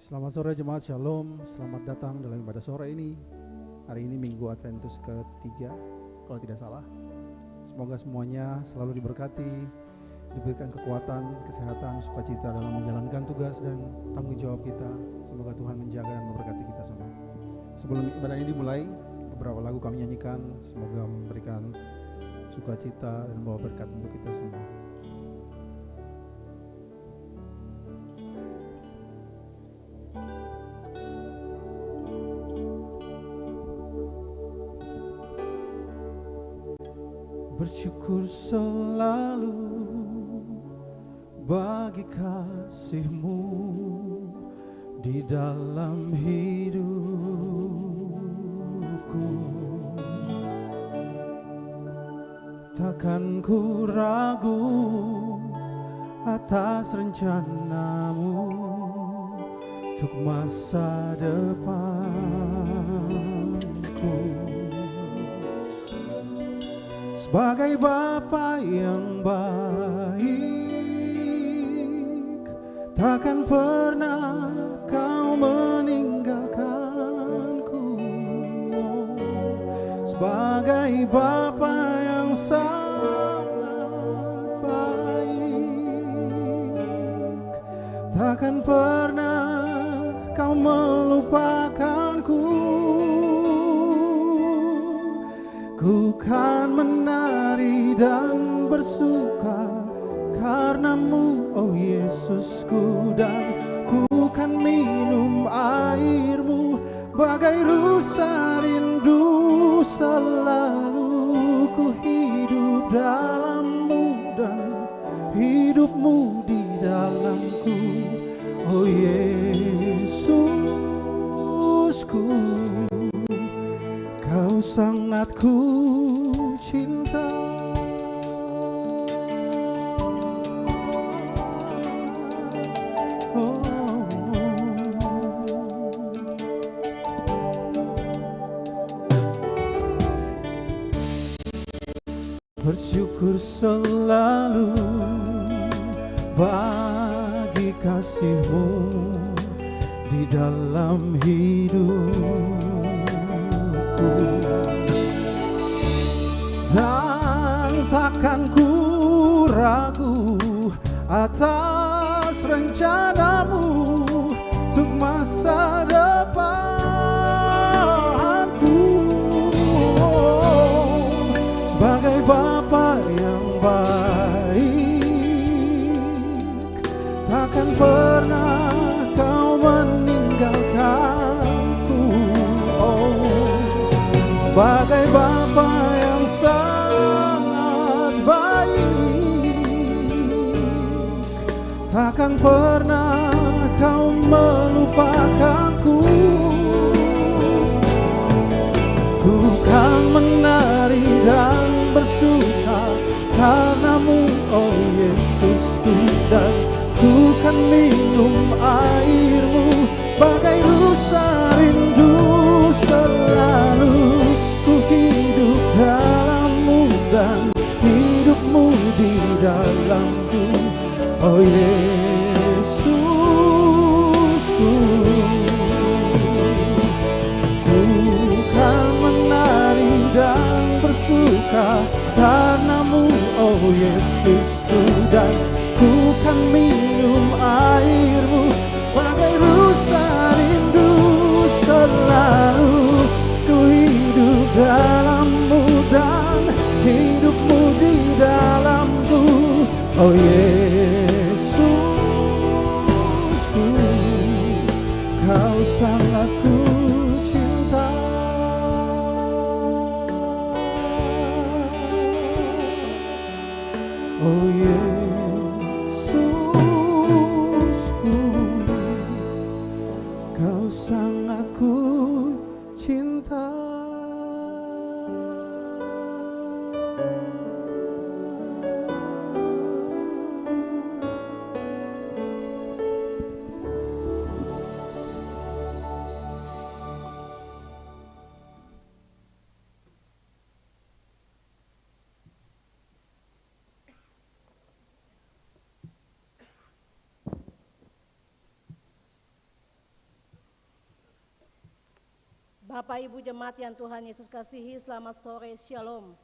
Selamat sore jemaat Shalom, selamat datang dalam ibadah sore ini. Hari ini Minggu Adventus ketiga, kalau tidak salah. Semoga semuanya selalu diberkati, diberikan kekuatan, kesehatan, sukacita dalam menjalankan tugas dan tanggung jawab kita. Semoga Tuhan menjaga dan memberkati kita semua. Sebelum ibadah ini dimulai, beberapa lagu kami nyanyikan, semoga memberikan sukacita dan membawa berkat untuk kita semua. Bersyukur selalu bagi kasih-Mu di dalam hidupku. Takkan ku ragu atas rencana-Mu untuk masa depanku. Sebagai Bapa yang baik, takkan pernah Kau meninggalkanku. Sebagai Bapa yang sangat baik, takkan pernah Kau melupakanku. Ku kan menari dan bersuka karena-Mu, oh Yesusku, dan ku kan minum air-Mu bagai rusa rindu. Selalu ku hidup dalam-Mu dan hidup-Mu di dalamku, oh Yesusku. Kau sangat ku cinta. Oh. Bersyukur selalu bagi kasih-Mu di dalam hidup. Dan takkan ku ragu atas rencana-Mu untuk masa depanku. Sebagai Bapa yang baik, takkan pernah Kau meninggalkanku. Sebagai Bapa yang sangat baik, takkan pernah Kau melupakanku. Ku kan menari dan bersuka karena-Mu, oh Yesusku, dan ku kan minum air-Mu bagai rusa rindu. Selalu ku hidup dalam-Mu dan hidup-Mu di dalamku, oh Yesusku. Ku kan menari dan bersuka karena-Mu, oh Yesusku, dan ku kan minum air-Mu bagai rusa rindu. Selalu ku hidup dalam-Mu dan hidup-Mu di dalamku, oh Yesusku. Kau sangat ku cinta. Oh Yesusku, Kau sangat ku cinta. Bapak Ibu Jemaat yang Tuhan Yesus kasihi, selamat sore, Shalom.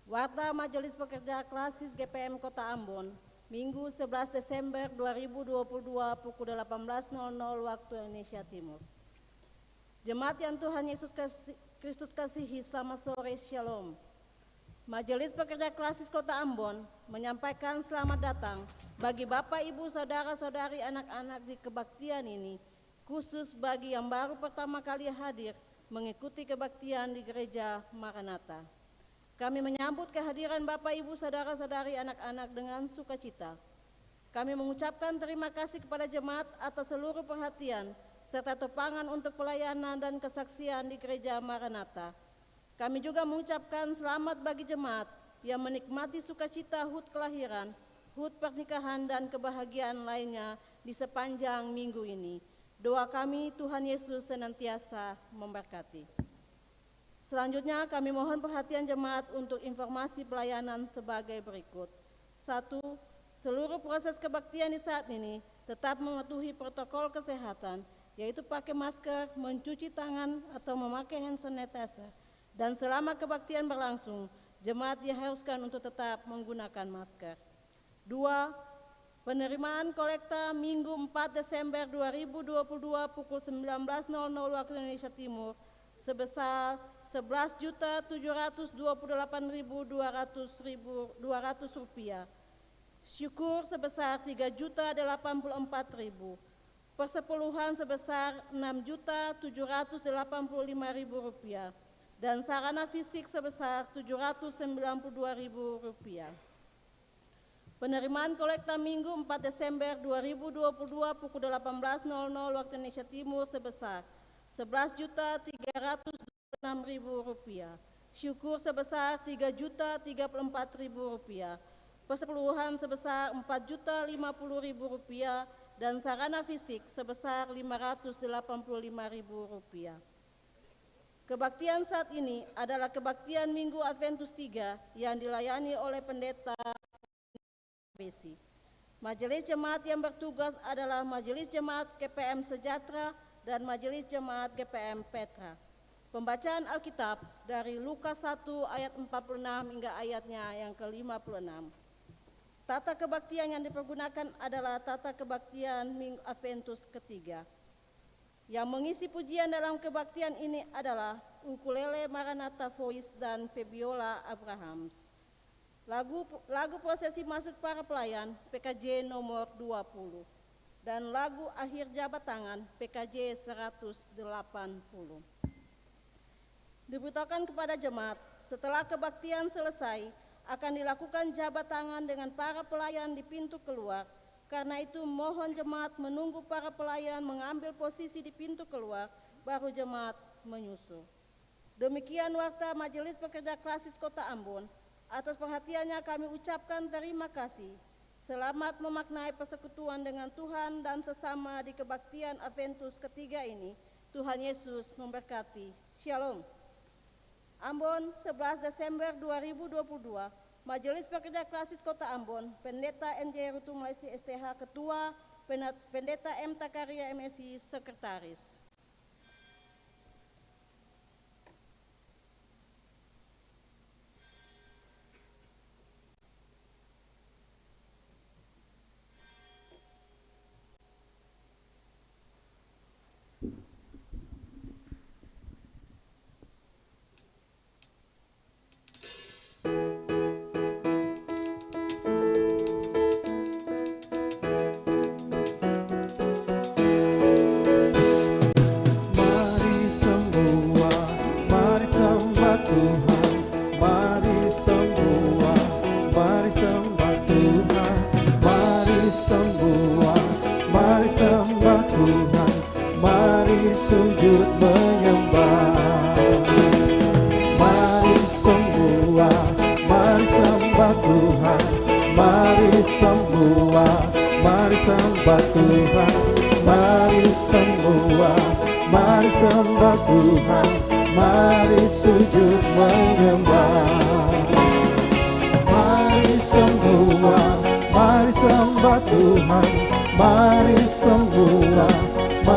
Warta Majelis Pekerja Klasis GPM Kota Ambon, Minggu 11 Desember 2022 pukul 18.00 waktu Indonesia Timur. Jemaat yang Tuhan Yesus Kristus kasihi, selamat sore, Shalom. Majelis Pekerja Klasis Kota Ambon menyampaikan selamat datang bagi Bapak, Ibu, Saudara-saudari, anak-anak di kebaktian ini, khusus bagi yang baru pertama kali hadir mengikuti kebaktian di Gereja Maranatha. Kami menyambut kehadiran Bapak, Ibu, Saudara-saudari, anak-anak dengan sukacita. Kami mengucapkan terima kasih kepada jemaat atas seluruh perhatian serta topangan untuk pelayanan dan kesaksian di Gereja Maranatha. Kami juga mengucapkan selamat bagi jemaat yang menikmati sukacita HUT kelahiran, HUT pernikahan, dan kebahagiaan lainnya di sepanjang minggu ini. Doa kami, Tuhan Yesus senantiasa memberkati. Selanjutnya kami mohon perhatian jemaat untuk informasi pelayanan sebagai berikut. 1. Seluruh proses kebaktian di saat ini tetap mematuhi protokol kesehatan, yaitu pakai masker, mencuci tangan atau memakai hand sanitizer. Dan selama kebaktian berlangsung, jemaat diharuskan untuk tetap menggunakan masker. 2. Penerimaan kolekta Minggu 4 Desember 2022 pukul 19.00 waktu Indonesia Timur sebesar Rp11.728.200. Syukur sebesar Rp3.084.000. Persepuluhan sebesar Rp6.785.000 dan sarana fisik sebesar Rp792.000. Penerimaan kolekta Minggu 4 Desember 2022 pukul 18.00 waktu Indonesia Timur sebesar Rp11.306.000. Syukur sebesar Rp3.034.000. Persepuluhan sebesar Rp4.050.000 dan sarana fisik sebesar Rp585.000. Kebaktian saat ini adalah kebaktian Minggu Adventus 3 yang dilayani oleh pendeta Besi. Majelis jemaat yang bertugas adalah Majelis Jemaat GPM Sejahtera dan Majelis Jemaat GPM Petra. Pembacaan Alkitab dari Lukas 1 ayat 46 hingga ayatnya yang ke-56. Tata kebaktian yang dipergunakan adalah tata kebaktian Minggu Adventus ketiga. Yang mengisi pujian dalam kebaktian ini adalah ukulele Maranatha Voice dan Febiola Abrahams. Lagu prosesi masuk para pelayan PKJ nomor 20 dan lagu akhir jabat tangan PKJ 180. Diberitakan kepada jemaat setelah kebaktian selesai akan dilakukan jabat tangan dengan para pelayan di pintu keluar. Karena itu mohon jemaat menunggu para pelayan mengambil posisi di pintu keluar, baru jemaat menyusul. Demikian warta Majelis Pekerja Klasis Kota Ambon. Atas perhatiannya kami ucapkan terima kasih. Selamat memaknai persekutuan dengan Tuhan dan sesama di kebaktian Adventus ketiga ini. Tuhan Yesus memberkati. Shalom. Ambon 11 Desember 2022, Majelis Pekerja Klasis Kota Ambon, Pendeta NJ Rutu Malaysia STH Ketua, Pendeta M. Takaria MSI Sekretaris.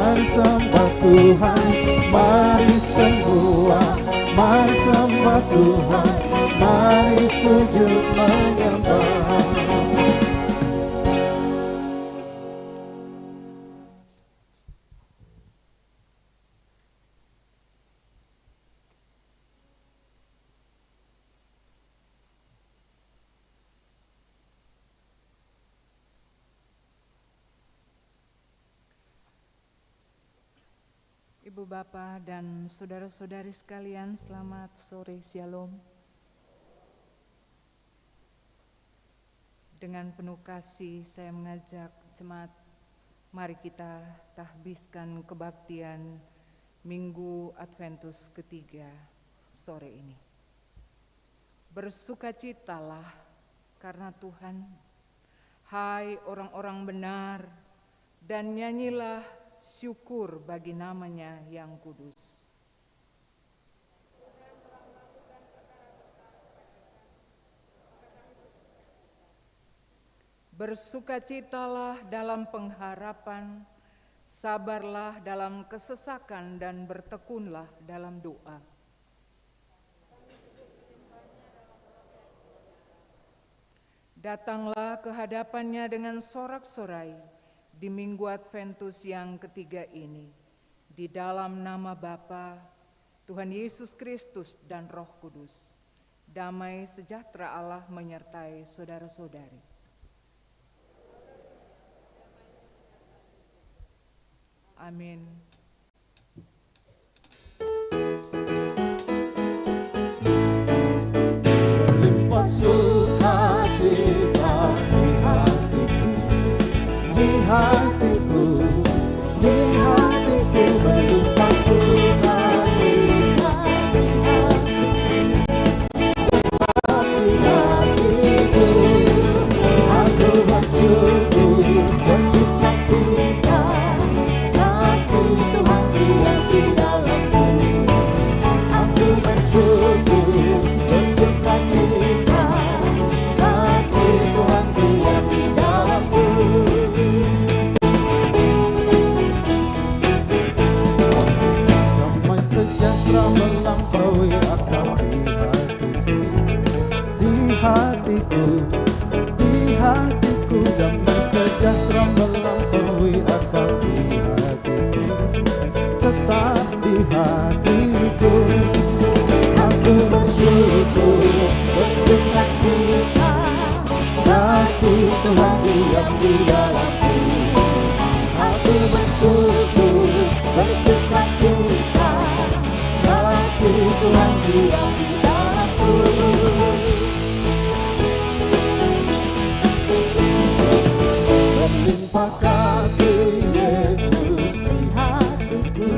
Mari sembah Tuhan, mari semua, mari sembah Tuhan, mari sujud menyembah. Ibu Bapa dan saudara-saudari sekalian, selamat sore, Shalom. Dengan penuh kasih saya mengajak jemaat, mari kita tahbiskan kebaktian Minggu Adventus ketiga sore ini. Bersukacitalah karena Tuhan, hai orang-orang benar, dan nyanyilah syukur bagi namanya yang kudus. Bersukacitalah dalam pengharapan, sabarlah dalam kesesakan, dan bertekunlah dalam doa. Datanglah ke hadapannya dengan sorak-sorai di Minggu Adventus yang ketiga ini, di dalam nama Bapa, Tuhan Yesus Kristus dan Roh Kudus. Damai sejahtera Allah menyertai saudara-saudari. Amin. Berlimpah sukacita di hatiku, di hatiku, di hatiku, berlimpah sukacita di hatiku. Aku bersyukur, bersukacita, kasih Tuhan diam di dalamku. Aku bersyukur, bersukacita, kasih Tuhan diam di dalamku. Damai sejahtera melampaui akal di hatiku, di hatiku, damai sejahtera melampaui akal di hatiku, tetap di hatiku. Aku bersyukur, bersukacita, kasih Tuhan diam di dalamku. Aku bersyukur, bersukacita, kasih Tuhan diam di dalamku. Berlimpah kasih Yesus di hatiku,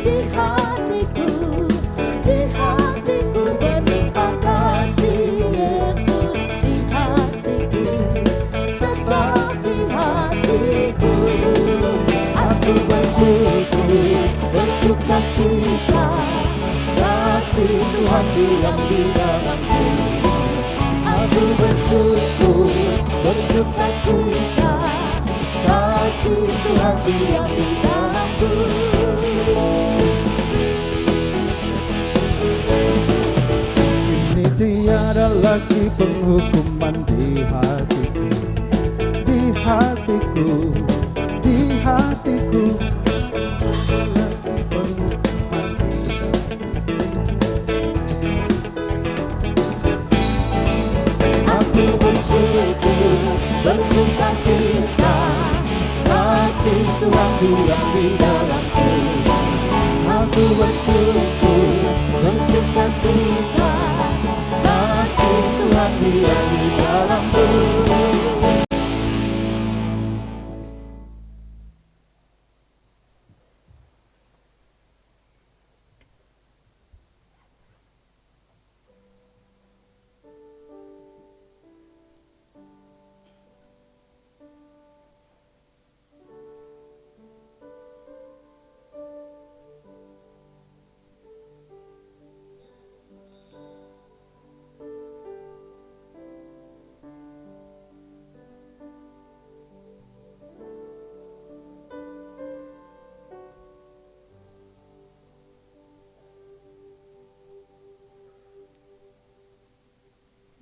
di hatiku, di hatiku, berlimpah kasih Yesus di hatiku, tetap di hatiku. Aku bersyukur, bersukacita, kasih Tuhan diam di dalamku. Aku bersyukur, bersukacita, kasih Tuhan diam di dalamku. Kini tiada lagi penghukuman di hatiku, di hatiku, di hatiku. Lagi penghukuman di aku bersyukur, bersukacita, kasih Tuhan diam di dalamku. Aku bersyukur, bersukacita, kasih Tuhan diam di dalamku.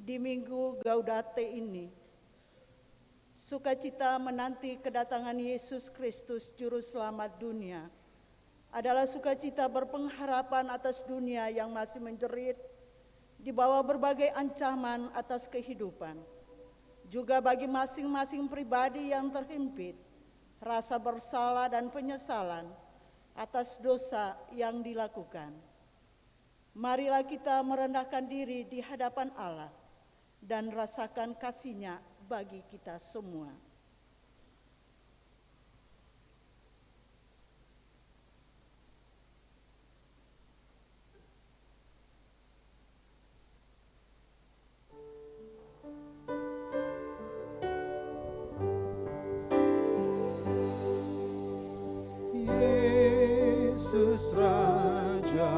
di Minggu Gaudete ini, sukacita menanti kedatangan Yesus Kristus Juru Selamat dunia adalah sukacita berpengharapan atas dunia yang masih menjerit di bawah berbagai ancaman atas kehidupan. Juga bagi masing-masing pribadi yang terhimpit rasa bersalah dan penyesalan atas dosa yang dilakukan. Marilah kita merendahkan diri di hadapan Allah dan rasakan kasih-Nya bagi kita semua. Yesus Raja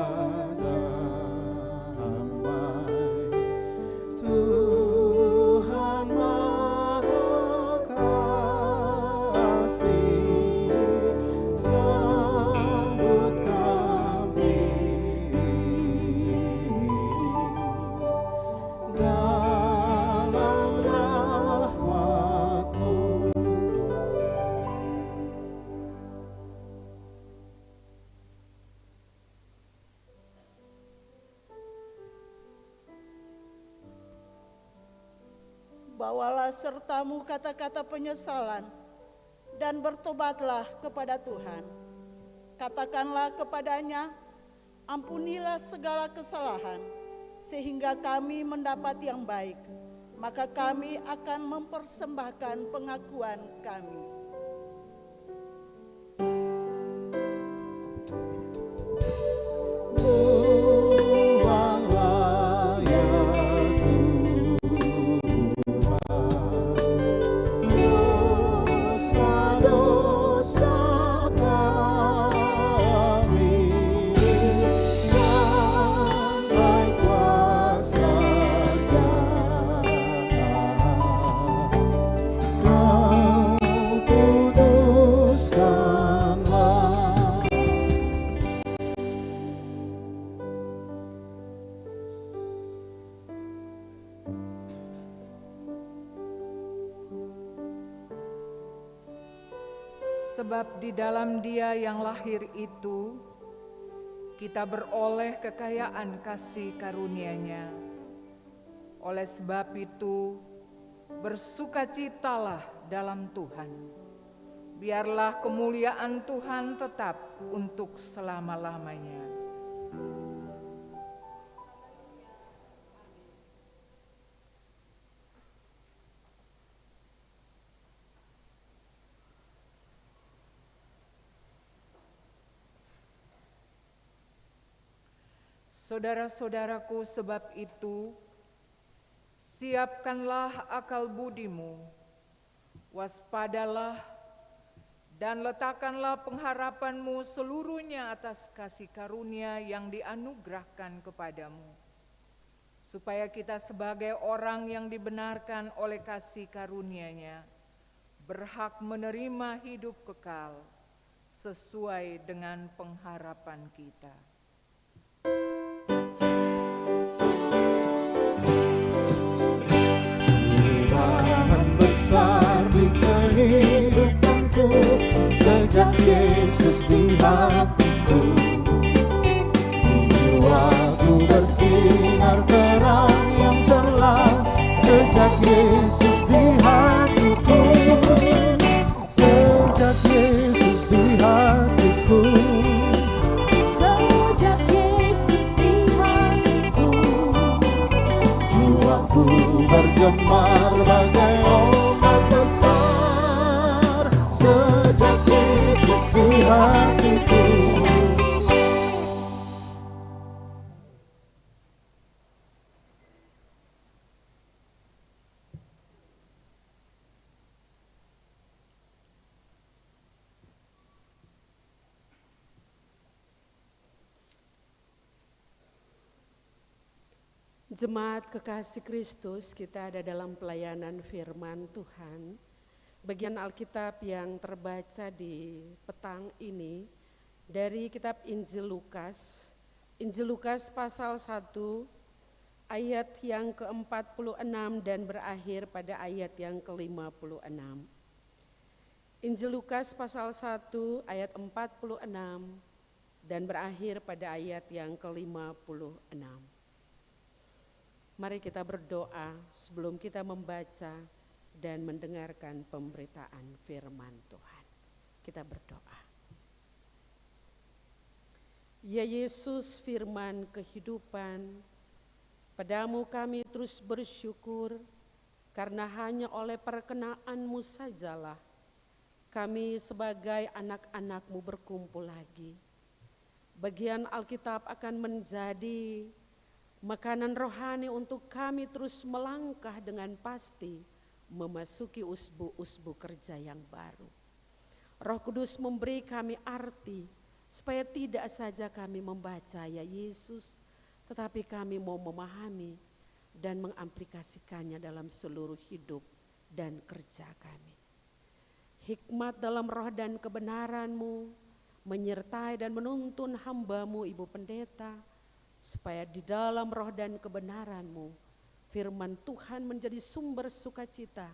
damai, Tuhan Maha Kasih, sambut kami dalam rahmat-Mu. Bawalah sertamu kata-kata penyesalan dan bertobatlah kepada Tuhan. Katakanlah kepadanya, ampunilah segala kesalahan, sehingga kami mendapat yang baik. Maka kami akan mempersembahkan pengakuan kami. Buanglah ya dosa-dosa kami, damai kuasa Kau kuduskanlah. Sebab di dalam Dia yang lahir itu, kita beroleh kekayaan kasih karunia-Nya. Oleh sebab itu, bersukacitalah dalam Tuhan. Biarlah kemuliaan Tuhan tetap untuk selama-lamanya. Saudara-saudaraku, sebab itu, siapkanlah akal budimu, waspadalah, dan letakkanlah pengharapanmu seluruhnya atas kasih karunia yang dianugerahkan kepadamu, supaya kita sebagai orang yang dibenarkan oleh kasih karunia-Nya, berhak menerima hidup kekal sesuai dengan pengharapan kita. Besar di kehidupanku sejak Yesus di hatiku, di jiwaku bersinar terang yang cerlah sejak Yesus di hatiku, sejak Yesus di hatiku, Sejak Yesus di hatiku, jiwaku bergemar bagai ombak besar sejak Yesus di hatiku. Jemaat kekasih Kristus, kita ada dalam pelayanan firman Tuhan. Bagian Alkitab yang terbaca di petang ini dari kitab Injil Lukas pasal 1 ayat yang ke-46 dan berakhir pada ayat yang ke-56. Injil Lukas pasal 1 ayat 46 dan berakhir pada ayat yang ke-56. Mari kita berdoa sebelum kita membaca dan mendengarkan pemberitaan firman Tuhan. Kita berdoa. Ya Yesus, firman kehidupan, padamu kami terus bersyukur karena hanya oleh perkenan-Mu sajalah kami sebagai anak-anak-Mu berkumpul lagi. Bagian Alkitab akan menjadi makanan rohani untuk kami terus melangkah dengan pasti memasuki usbu-usbu kerja yang baru. Roh Kudus memberi kami arti supaya tidak saja kami membaca ya Yesus, tetapi kami mau memahami dan mengaplikasikannya dalam seluruh hidup dan kerja kami. Hikmat dalam roh dan kebenaran-Mu menyertai dan menuntun hamba-Mu Ibu Pendeta, supaya di dalam roh dan kebenaran-Mu firman Tuhan menjadi sumber sukacita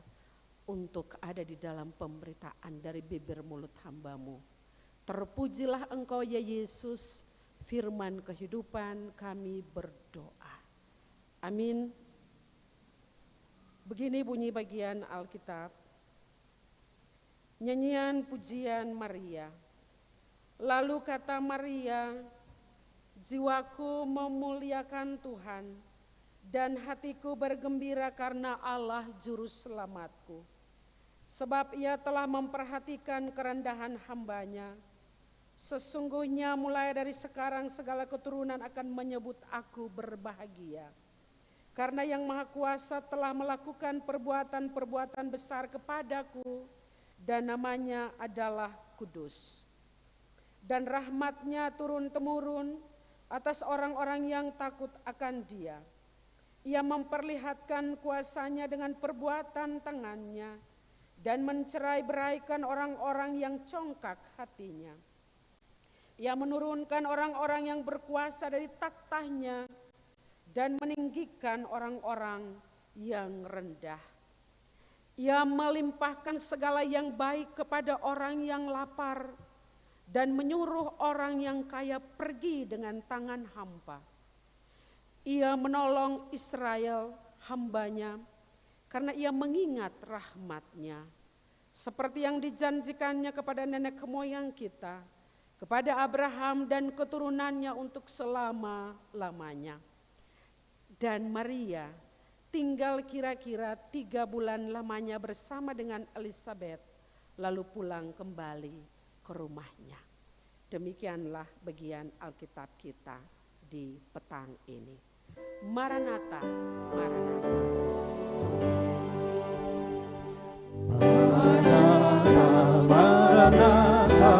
untuk ada di dalam pemberitaan dari bibir mulut hamba-Mu. Terpujilah Engkau ya Yesus, firman kehidupan, kami berdoa. Amin. Begini bunyi bagian Alkitab. Nyanyian pujian Maria. Lalu kata Maria, jiwaku memuliakan Tuhan dan hatiku bergembira karena Allah juru selamatku. Sebab Ia telah memperhatikan kerendahan hamba-Nya. Sesungguhnya mulai dari sekarang segala keturunan akan menyebut aku berbahagia. Karena Yang Maha Kuasa telah melakukan perbuatan-perbuatan besar kepadaku dan namanya adalah kudus. Dan rahmat-Nya turun-temurun atas orang-orang yang takut akan Dia. Ia memperlihatkan kuasa-Nya dengan perbuatan tangan-Nya dan mencerai-beraikan orang-orang yang congkak hatinya. Ia menurunkan orang-orang yang berkuasa dari takhta-Nya dan meninggikan orang-orang yang rendah. Ia melimpahkan segala yang baik kepada orang yang lapar dan menyuruh orang yang kaya pergi dengan tangan hampa. Ia menolong Israel hamba-Nya karena Ia mengingat rahmat-Nya seperti yang dijanjikannya kepada nenek moyang kita, kepada Abraham dan keturunannya untuk selama-lamanya. Dan Maria tinggal kira-kira 3 bulan lamanya bersama dengan Elizabeth, lalu pulang kembali ke rumahnya. Demikianlah bagian Alkitab kita di petang ini. Maranatha, Maranatha. Maranatha, Maranatha.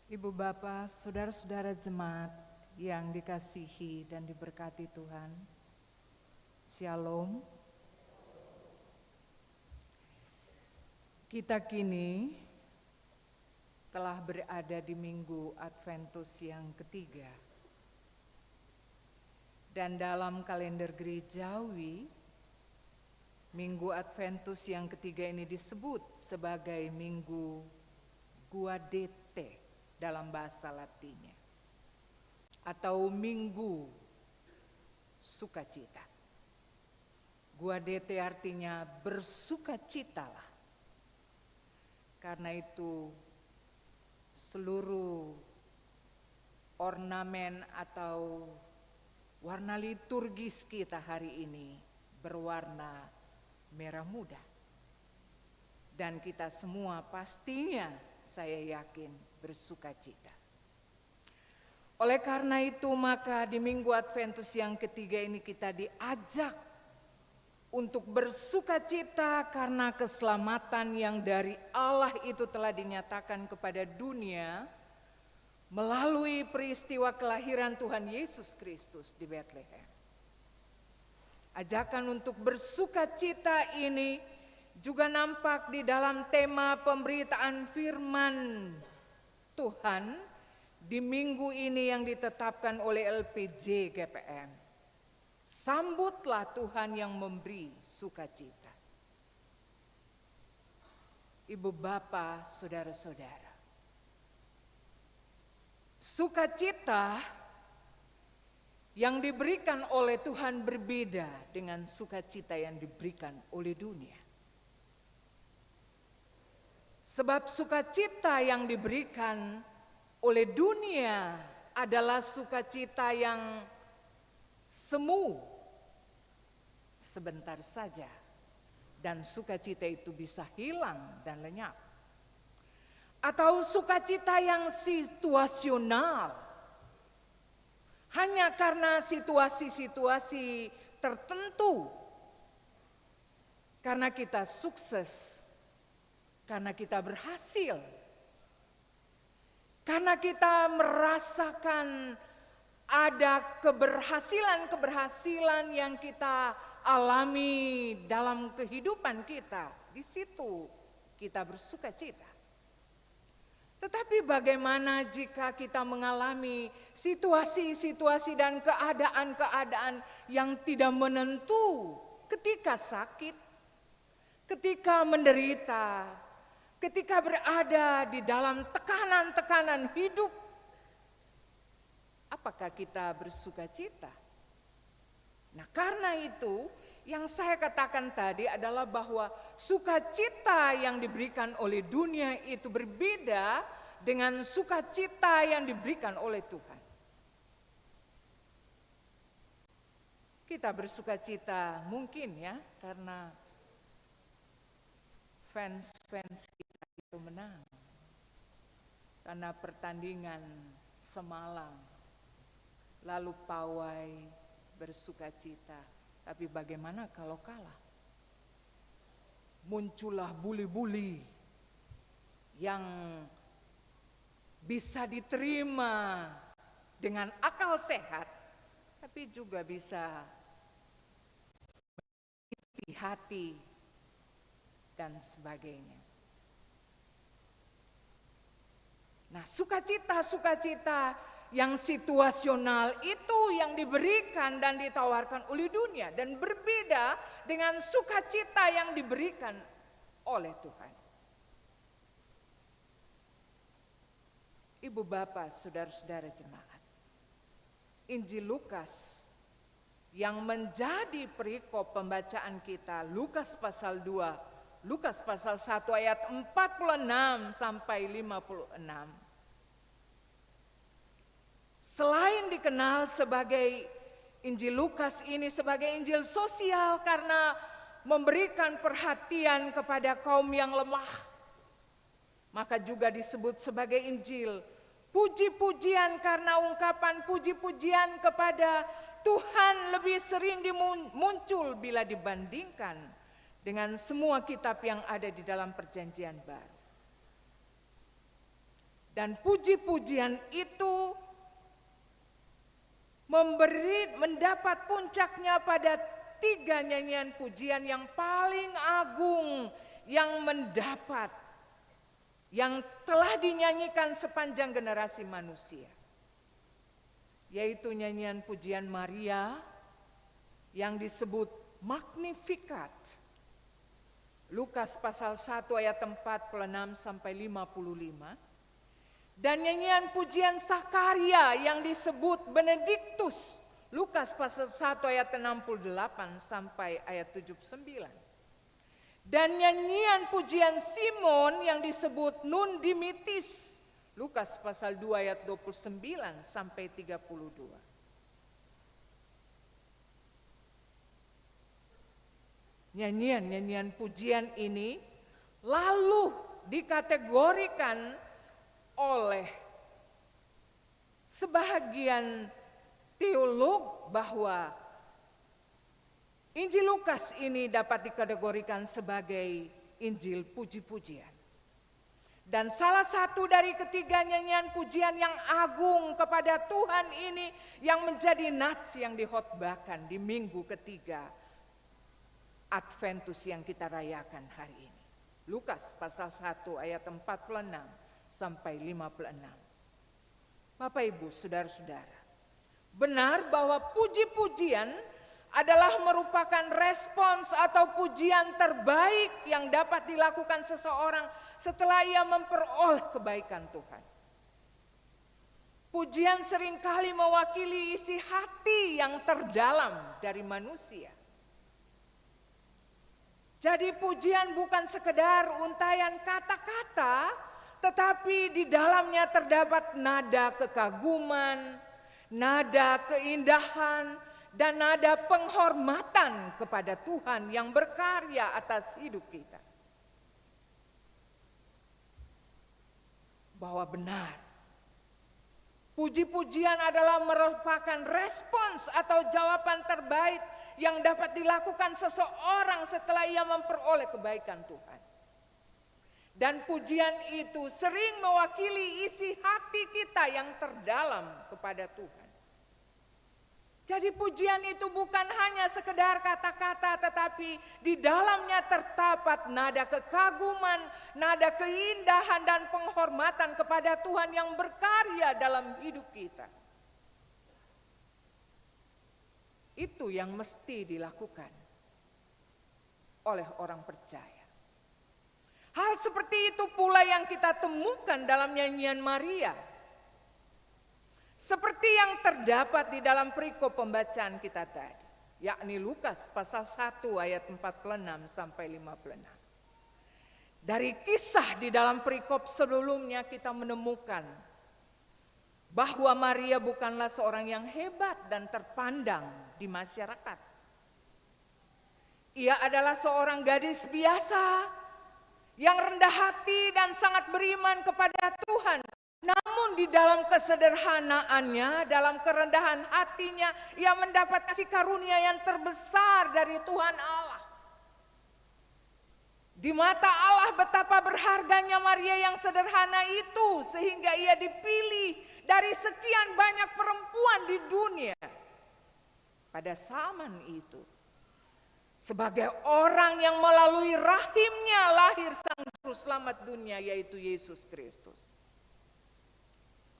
Ibu Bapak, saudara-saudara jemaat yang dikasihi dan diberkati Tuhan. Shalom. Kita kini telah berada di Minggu Adventus yang ketiga. Dan dalam kalender gerejawi, Minggu Adventus yang ketiga ini disebut sebagai Minggu Gaudete dalam bahasa Latinnya, atau Minggu Sukacita. Gaudete artinya bersukacitalah. Karena itu seluruh ornamen atau warna liturgis kita hari ini berwarna merah muda. Dan kita semua pastinya, saya yakin, bersukacita. Oleh karena itu maka di Minggu Adventus yang ketiga ini kita diajak untuk bersukacita karena keselamatan yang dari Allah itu telah dinyatakan kepada dunia melalui peristiwa kelahiran Tuhan Yesus Kristus di Betlehem. Ajakan untuk bersukacita ini juga nampak di dalam tema pemberitaan firman Tuhan di minggu ini yang ditetapkan oleh LPJ GPM. Sambutlah Tuhan yang memberi sukacita. Ibu bapak, saudara-saudara, sukacita yang diberikan oleh Tuhan berbeda dengan sukacita yang diberikan oleh dunia. Sebab sukacita yang diberikan oleh dunia adalah sukacita yang semu, sebentar saja, dan sukacita itu bisa hilang dan lenyap. Atau sukacita yang situasional, hanya karena situasi-situasi tertentu, karena kita sukses, karena kita berhasil, karena kita merasakan ada keberhasilan-keberhasilan yang kita alami dalam kehidupan kita. Di situ kita bersukacita. Tetapi bagaimana jika kita mengalami situasi-situasi dan keadaan-keadaan yang tidak menentu, ketika sakit, ketika menderita, ketika berada di dalam tekanan-tekanan hidup, apakah kita bersukacita? Nah, karena itu yang saya katakan tadi adalah bahwa sukacita yang diberikan oleh dunia itu berbeda dengan sukacita yang diberikan oleh Tuhan. Kita bersukacita mungkin ya karena fans kita itu menang. Karena pertandingan semalam, lalu pawai bersukacita. Tapi bagaimana kalau kalah? Muncullah buli-buli yang bisa diterima dengan akal sehat, tapi juga bisa hati dan sebagainya. Nah, sukacita-sukacita yang situasional itu yang diberikan dan ditawarkan oleh dunia dan berbeda dengan sukacita yang diberikan oleh Tuhan. Ibu bapak, saudara-saudara jemaat, Injil Lukas yang menjadi perikop pembacaan kita, Lukas pasal 2, Lukas pasal 1 ayat 46 sampai 56. Selain dikenal sebagai Injil Lukas ini sebagai Injil sosial karena memberikan perhatian kepada kaum yang lemah, maka juga disebut sebagai Injil puji-pujian karena ungkapan puji-pujian kepada Tuhan lebih sering muncul bila dibandingkan dengan semua kitab yang ada di dalam Perjanjian Baru. Dan puji-pujian itu mendapat puncaknya pada 3 nyanyian pujian yang paling agung yang telah dinyanyikan sepanjang generasi manusia, yaitu nyanyian pujian Maria yang disebut Magnificat, Lukas pasal 1 ayat 46 sampai 55. Dan nyanyian pujian Sakaria yang disebut Benediktus, Lukas pasal 1 ayat 68 sampai ayat 79. Dan nyanyian pujian Simon yang disebut Nun Dimitis, Lukas pasal 2 ayat 29 sampai 32. Nyanyian pujian ini lalu dikategorikan oleh sebahagian teolog bahwa Injil Lukas ini dapat dikategorikan sebagai Injil puji-pujian. Dan salah satu dari ketiga nyanyian pujian yang agung kepada Tuhan ini yang menjadi nats yang dikhotbahkan di minggu ketiga Adventus yang kita rayakan hari ini. Lukas pasal 1 ayat 46 sampai 56. Bapak Ibu, saudara-saudara, benar bahwa puji-pujian adalah merupakan respons atau pujian terbaik yang dapat dilakukan seseorang setelah ia memperoleh kebaikan Tuhan. Pujian seringkali mewakili isi hati yang terdalam dari manusia. Jadi pujian bukan sekedar untayan kata-kata, tetapi di dalamnya terdapat nada kekaguman, nada keindahan, dan nada penghormatan kepada Tuhan yang berkarya atas hidup kita. Bahwa benar, puji-pujian adalah merupakan respons atau jawaban terbaik yang dapat dilakukan seseorang setelah ia memperoleh kebaikan Tuhan. Dan pujian itu sering mewakili isi hati kita yang terdalam kepada Tuhan. Jadi pujian itu bukan hanya sekedar kata-kata, tetapi di dalamnya terdapat nada kekaguman, nada keindahan dan penghormatan kepada Tuhan yang berkarya dalam hidup kita. Itu yang mesti dilakukan oleh orang percaya. Hal seperti itu pula yang kita temukan dalam nyanyian Maria. Seperti yang terdapat di dalam perikop pembacaan kita tadi, yakni Lukas pasal 1 ayat 46 sampai 56. Dari kisah di dalam perikop sebelumnya kita menemukan bahwa Maria bukanlah seorang yang hebat dan terpandang di masyarakat. Ia adalah seorang gadis biasa yang rendah hati dan sangat beriman kepada Tuhan. Namun di dalam kesederhanaannya, dalam kerendahan hatinya, ia mendapat kasih karunia yang terbesar dari Tuhan Allah. Di mata Allah betapa berharganya Maria yang sederhana itu, sehingga ia dipilih dari sekian banyak perempuan di dunia. Pada zaman itu, sebagai orang yang melalui rahimnya lahir Sang Juru Selamat dunia, yaitu Yesus Kristus.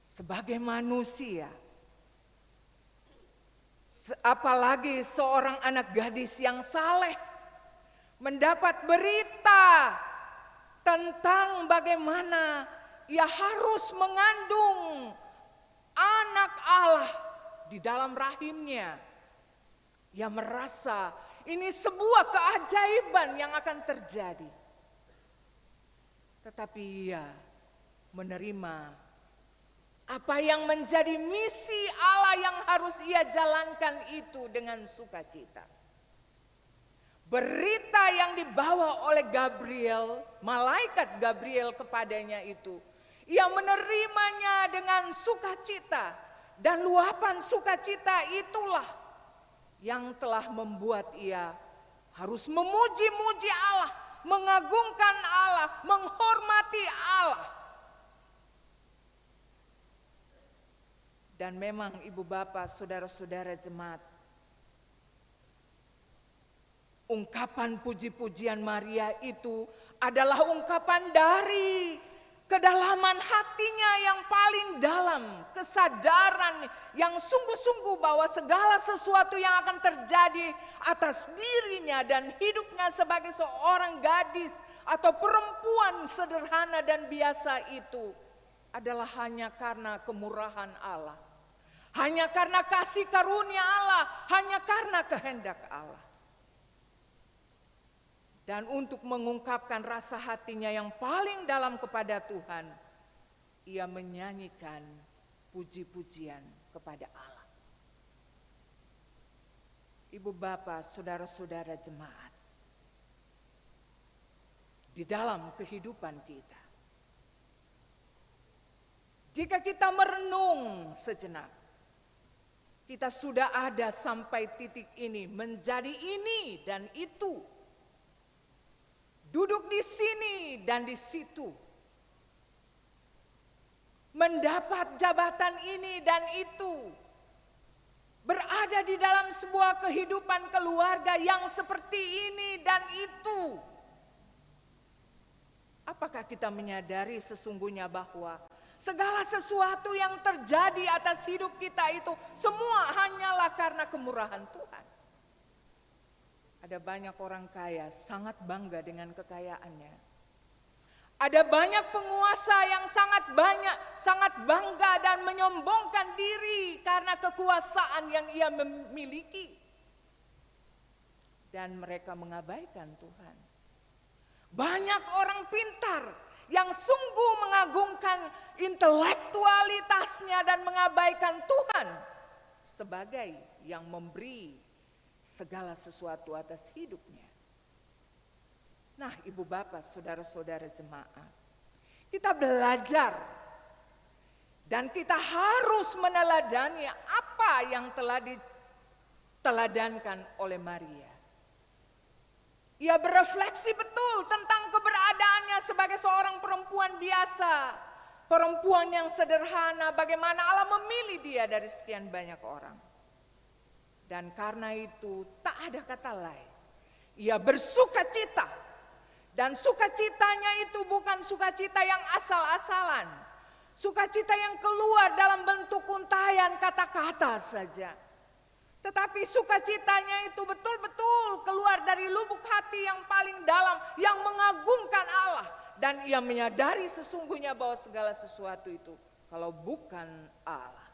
Sebagai manusia, apalagi seorang anak gadis yang saleh, mendapat berita tentang bagaimana ia harus mengandung anak Allah di dalam rahimnya. Ia merasa ini sebuah keajaiban yang akan terjadi. Tetapi ia menerima apa yang menjadi misi Allah yang harus ia jalankan itu dengan sukacita. Berita yang dibawa oleh Gabriel, malaikat Gabriel kepadanya itu, ia menerimanya dengan sukacita. Dan luapan sukacita itulah yang telah membuat ia harus memuji-muji Allah, mengagungkan Allah, menghormati Allah. Dan memang ibu bapak, saudara-saudara jemaat, ungkapan puji-pujian Maria itu adalah ungkapan dari kedalaman hatinya yang paling dalam, kesadaran yang sungguh-sungguh bahwa segala sesuatu yang akan terjadi atas dirinya dan hidupnya sebagai seorang gadis atau perempuan sederhana dan biasa itu adalah hanya karena kemurahan Allah. Hanya karena kasih karunia Allah, hanya karena kehendak Allah. Dan untuk mengungkapkan rasa hatinya yang paling dalam kepada Tuhan, ia menyanyikan puji-pujian kepada Allah. Ibu bapak, saudara-saudara jemaat, di dalam kehidupan kita, jika kita merenung sejenak, kita sudah ada sampai titik ini, menjadi ini dan itu. Duduk di sini dan di situ. mendapat jabatan ini dan itu, berada di dalam sebuah kehidupan keluarga yang seperti ini dan itu. Apakah kita menyadari sesungguhnya bahwa segala sesuatu yang terjadi atas hidup kita itu semua hanyalah karena kemurahan Tuhan? Ada banyak orang kaya sangat bangga dengan kekayaannya. Ada banyak penguasa yang sangat bangga dan menyombongkan diri karena kekuasaan yang ia memiliki. Dan mereka mengabaikan Tuhan. Banyak orang pintar yang sungguh mengagungkan intelektualitasnya dan mengabaikan Tuhan sebagai yang memberi segala sesuatu atas hidupnya. Nah, ibu bapak, saudara-saudara jemaat, kita belajar dan kita harus meneladani apa yang telah diteladankan oleh Maria. Ia berefleksi betul tentang keberadaannya sebagai seorang perempuan biasa, perempuan yang sederhana, bagaimana Allah memilih dia dari sekian banyak orang. Dan karena itu tak ada kata lain, ia bersuka cita. Dan sukacitanya itu bukan sukacita yang asal-asalan. Sukacita yang keluar dalam bentuk untayan kata-kata saja. Tetapi sukacitanya itu betul-betul keluar dari lubuk hati yang paling dalam, yang mengagungkan Allah. Dan ia menyadari sesungguhnya bahwa segala sesuatu itu kalau bukan Allah,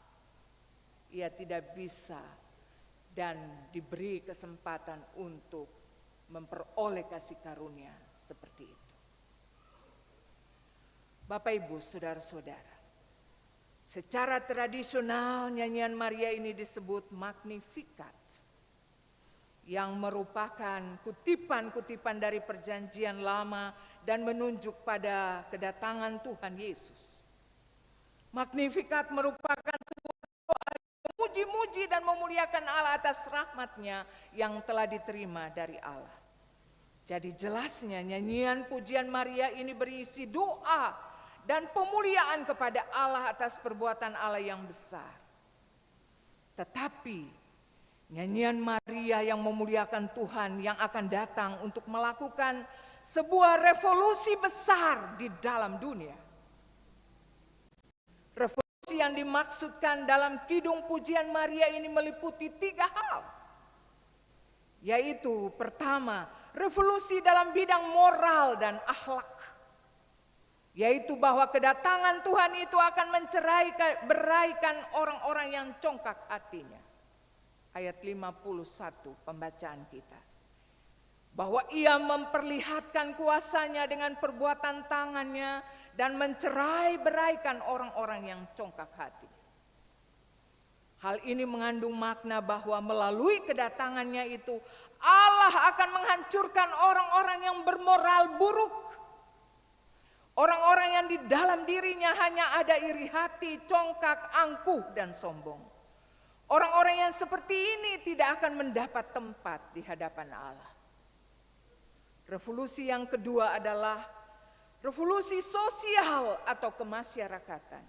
ia tidak bisa dan diberi kesempatan untuk memperoleh kasih karunia seperti itu. Bapak, Ibu, saudara-saudara, secara tradisional nyanyian Maria ini disebut Magnificat, yang merupakan kutipan-kutipan dari Perjanjian Lama dan menunjuk pada kedatangan Tuhan Yesus. Magnificat merupakan sebuah doa memuji-muji dan memuliakan Allah atas rahmat-Nya yang telah diterima dari Allah. Jadi jelasnya nyanyian pujian Maria ini berisi doa dan pemuliaan kepada Allah atas perbuatan Allah yang besar. Tetapi nyanyian Maria yang memuliakan Tuhan yang akan datang untuk melakukan sebuah revolusi besar di dalam dunia. Revolusi yang dimaksudkan dalam kidung pujian Maria ini meliputi 3 hal. Yaitu pertama, revolusi dalam bidang moral dan akhlak. Yaitu bahwa kedatangan Tuhan itu akan beraikan orang-orang yang congkak hatinya. Ayat 51 pembacaan kita. Bahwa ia memperlihatkan kuasanya dengan perbuatan tangannya dan mencerai-beraikan orang-orang yang congkak hati. Hal ini mengandung makna bahwa melalui kedatangannya itu Allah akan menghancurkan orang-orang yang bermoral buruk. Orang-orang yang di dalam dirinya hanya ada iri hati, congkak, angkuh, dan sombong. Orang-orang yang seperti ini tidak akan mendapat tempat di hadapan Allah. Revolusi yang kedua adalah revolusi sosial atau kemasyarakatan.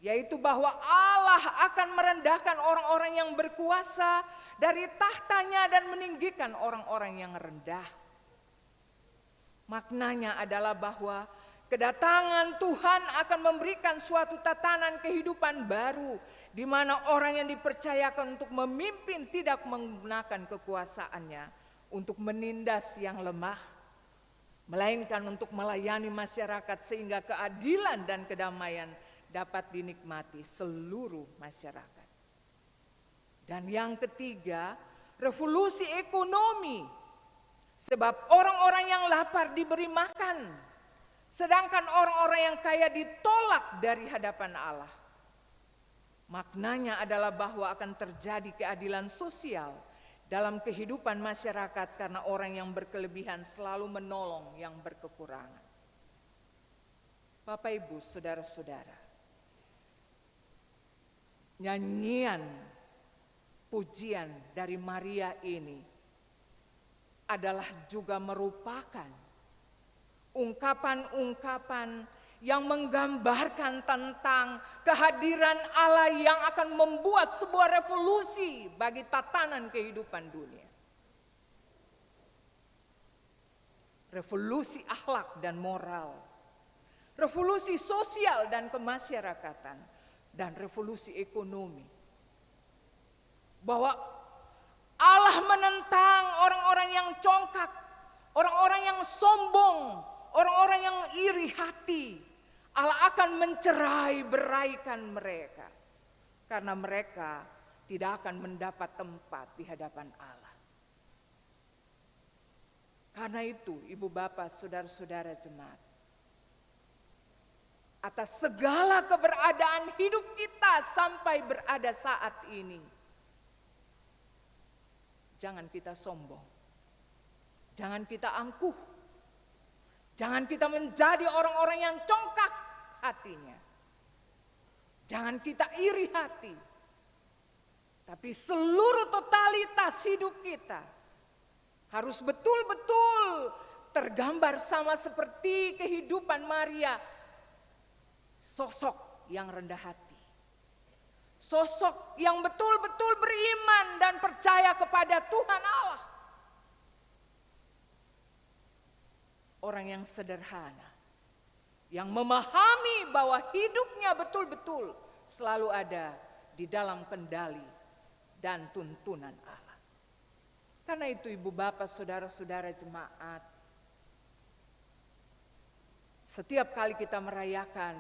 Yaitu bahwa Allah akan merendahkan orang-orang yang berkuasa dari tahtanya dan meninggikan orang-orang yang rendah. Maknanya adalah bahwa kedatangan Tuhan akan memberikan suatu tatanan kehidupan baru, di mana orang yang dipercayakan untuk memimpin tidak menggunakan kekuasaannya untuk menindas yang lemah, melainkan untuk melayani masyarakat sehingga keadilan dan kedamaian dapat dinikmati seluruh masyarakat. Dan yang ketiga, revolusi ekonomi. Sebab orang-orang yang lapar diberi makan, sedangkan orang-orang yang kaya ditolak dari hadapan Allah. Maknanya adalah bahwa akan terjadi keadilan sosial dalam kehidupan masyarakat karena orang yang berkelebihan selalu menolong yang berkekurangan. Bapak, Ibu, saudara-saudara, nyanyian pujian dari Maria ini adalah juga merupakan ungkapan-ungkapan yang menggambarkan tentang kehadiran Allah yang akan membuat sebuah revolusi bagi tatanan kehidupan dunia. Revolusi akhlak dan moral, revolusi sosial dan kemasyarakatan, dan revolusi ekonomi. Bahwa Allah menentang orang-orang yang congkak, orang-orang yang sombong, orang-orang yang iri hati. Allah akan mencerai-beraikan mereka, karena mereka tidak akan mendapat tempat di hadapan Allah. Karena itu, ibu bapak, saudara-saudara jemaat, atas segala keberadaan hidup kita sampai berada saat ini, jangan kita sombong, jangan kita angkuh, jangan kita menjadi orang-orang yang congkak hatinya, jangan kita iri hati, tapi seluruh totalitas hidup kita harus betul-betul tergambar sama seperti kehidupan Maria, sosok yang rendah hati, sosok yang betul-betul beriman dan percaya kepada Tuhan Allah. Orang yang sederhana, yang memahami bahwa hidupnya betul-betul selalu ada di dalam kendali dan tuntunan Allah. Karena itu ibu bapak, saudara-saudara jemaat, setiap kali kita merayakan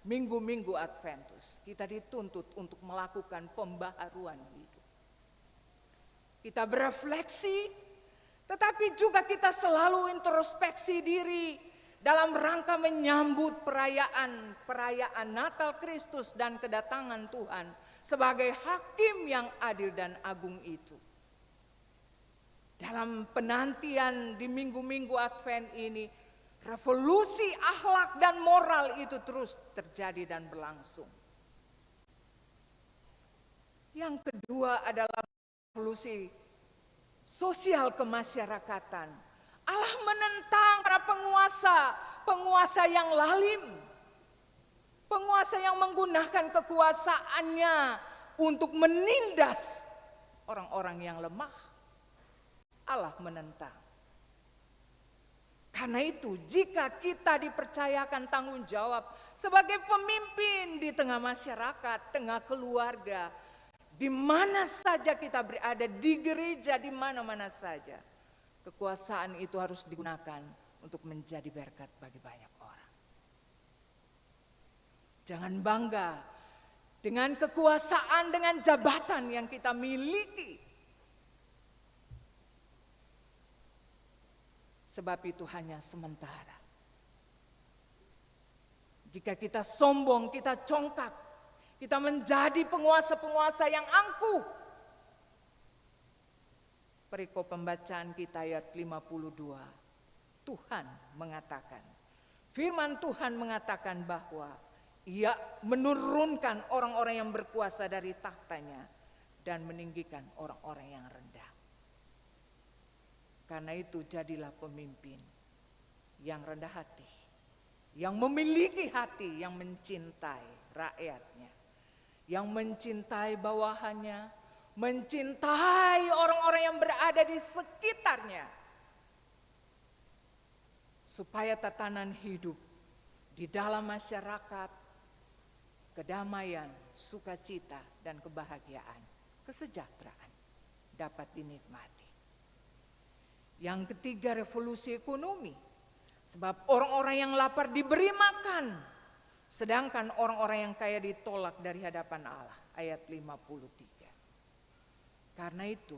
minggu-minggu Adventus, kita dituntut untuk melakukan pembaharuan hidup. Kita berefleksi, tetapi juga kita selalu introspeksi diri dalam rangka menyambut perayaan Natal Kristus dan kedatangan Tuhan sebagai hakim yang adil dan agung itu. Dalam penantian di minggu-minggu Advent ini, revolusi akhlak dan moral itu terus terjadi dan berlangsung. Yang kedua adalah revolusi sosial kemasyarakatan. Allah menentang para penguasa yang lalim, penguasa yang menggunakan kekuasaannya untuk menindas orang-orang yang lemah. Allah menentang. Karena itu, jika kita dipercayakan tanggung jawab sebagai pemimpin di tengah masyarakat, tengah keluarga, di mana saja kita berada, di gereja, di mana-mana saja, kekuasaan itu harus digunakan untuk menjadi berkat bagi banyak orang. Jangan bangga dengan kekuasaan, dengan jabatan yang kita miliki. Sebab itu hanya sementara. Jika kita sombong, kita congkak, kita menjadi penguasa-penguasa yang angkuh. Perikop pembacaan kita ayat 52. Tuhan mengatakan, firman Tuhan mengatakan bahwa Ia menurunkan orang-orang yang berkuasa dari tahtanya dan meninggikan orang-orang yang rendah. Karena itu jadilah pemimpin yang rendah hati, yang memiliki hati yang mencintai rakyatnya, yang mencintai bawahannya, mencintai orang-orang yang berada di sekitarnya, supaya tatanan hidup di dalam masyarakat, kedamaian, sukacita, dan kebahagiaan, kesejahteraan dapat dinikmati. Yang ketiga, revolusi ekonomi. Sebab orang-orang yang lapar diberi makan, sedangkan orang-orang yang kaya ditolak dari hadapan Allah. Ayat 53. Karena itu,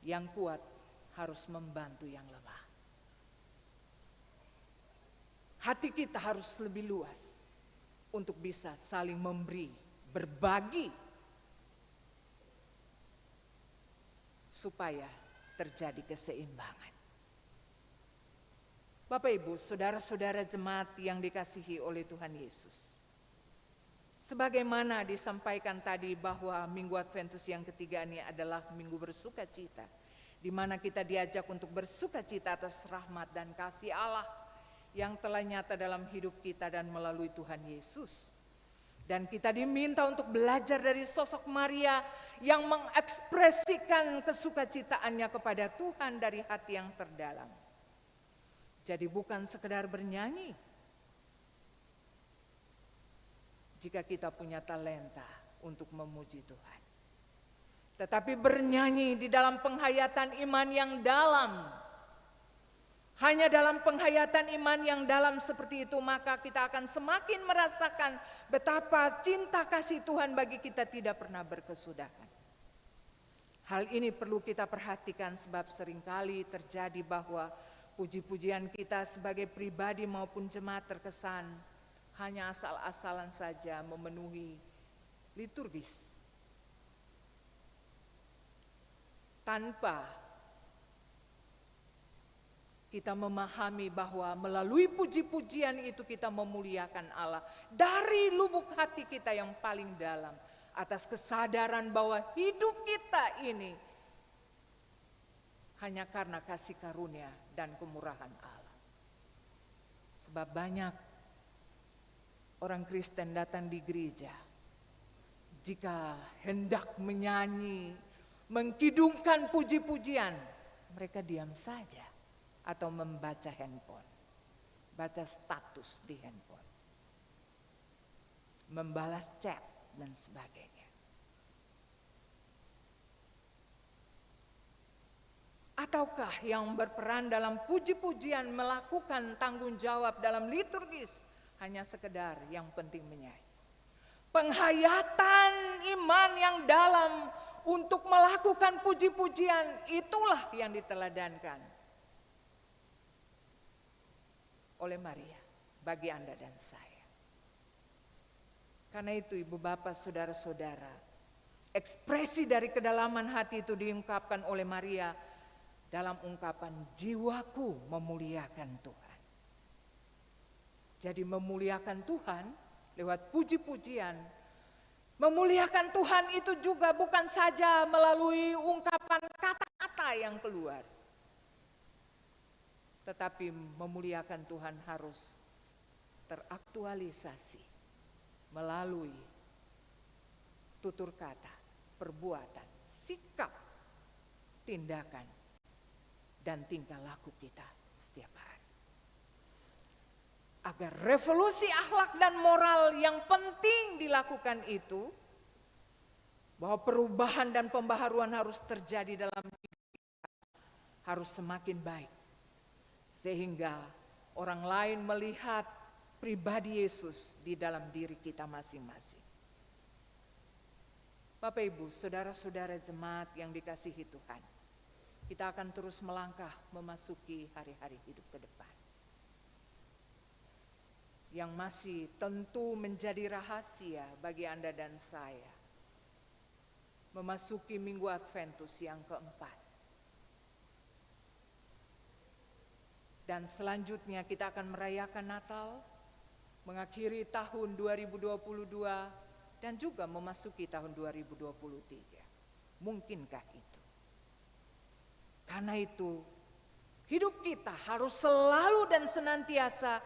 yang kuat harus membantu yang lemah. Hati kita harus lebih luas untuk bisa saling memberi, berbagi, supaya terjadi keseimbangan. Bapak Ibu, saudara-saudara jemaat yang dikasihi oleh Tuhan Yesus. Sebagaimana disampaikan tadi bahwa Minggu Adventus yang ketiga ini adalah Minggu bersukacita, di mana kita diajak untuk bersukacita atas rahmat dan kasih Allah yang telah nyata dalam hidup kita dan melalui Tuhan Yesus. Dan kita diminta untuk belajar dari sosok Maria yang mengekspresikan kesukacitaannya kepada Tuhan dari hati yang terdalam. Jadi bukan sekedar bernyanyi. Jika kita punya talenta untuk memuji Tuhan. Tetapi bernyanyi di dalam penghayatan iman yang dalam. Hanya dalam penghayatan iman yang dalam seperti itu, maka kita akan semakin merasakan betapa cinta kasih Tuhan bagi kita tidak pernah berkesudahan. Hal ini perlu kita perhatikan sebab seringkali terjadi bahwa puji-pujian kita sebagai pribadi maupun jemaat terkesan hanya asal-asalan saja memenuhi liturgis. Tanpa kita memahami bahwa melalui puji-pujian itu kita memuliakan Allah dari lubuk hati kita yang paling dalam, atas kesadaran bahwa hidup kita ini hanya karena kasih karunia dan kemurahan Allah. Sebab banyak orang Kristen datang di gereja, jika hendak menyanyi, mengkidungkan puji-pujian, mereka diam saja. Atau membaca handphone, baca status di handphone, membalas chat dan sebagainya. Ataukah yang berperan dalam puji-pujian melakukan tanggung jawab dalam liturgis hanya sekedar yang penting menyanyi? Penghayatan iman yang dalam untuk melakukan puji-pujian itulah yang diteladankan oleh Maria bagi Anda dan saya. Karena itu ibu bapak saudara-saudara, ekspresi dari kedalaman hati itu diungkapkan oleh Maria dalam ungkapan jiwaku memuliakan Tuhan. Jadi memuliakan Tuhan lewat puji-pujian. Memuliakan Tuhan itu juga bukan saja melalui ungkapan kata-kata yang keluar. Tetapi memuliakan Tuhan harus teraktualisasi melalui tutur kata, perbuatan, sikap, tindakan, dan tingkah laku kita setiap hari. Agar revolusi akhlak dan moral yang penting dilakukan itu, bahwa perubahan dan pembaharuan harus terjadi dalam hidup kita, harus semakin baik. Sehingga orang lain melihat pribadi Yesus di dalam diri kita masing-masing. Bapak Ibu, saudara-saudara jemaat yang dikasihi Tuhan, kita akan terus melangkah memasuki hari-hari hidup ke depan. Yang masih tentu menjadi rahasia bagi Anda dan saya. Memasuki Minggu Adventus yang keempat. Dan selanjutnya kita akan merayakan Natal, mengakhiri tahun 2022, dan juga memasuki tahun 2023. Mungkinkah itu? Karena itu, hidup kita harus selalu dan senantiasa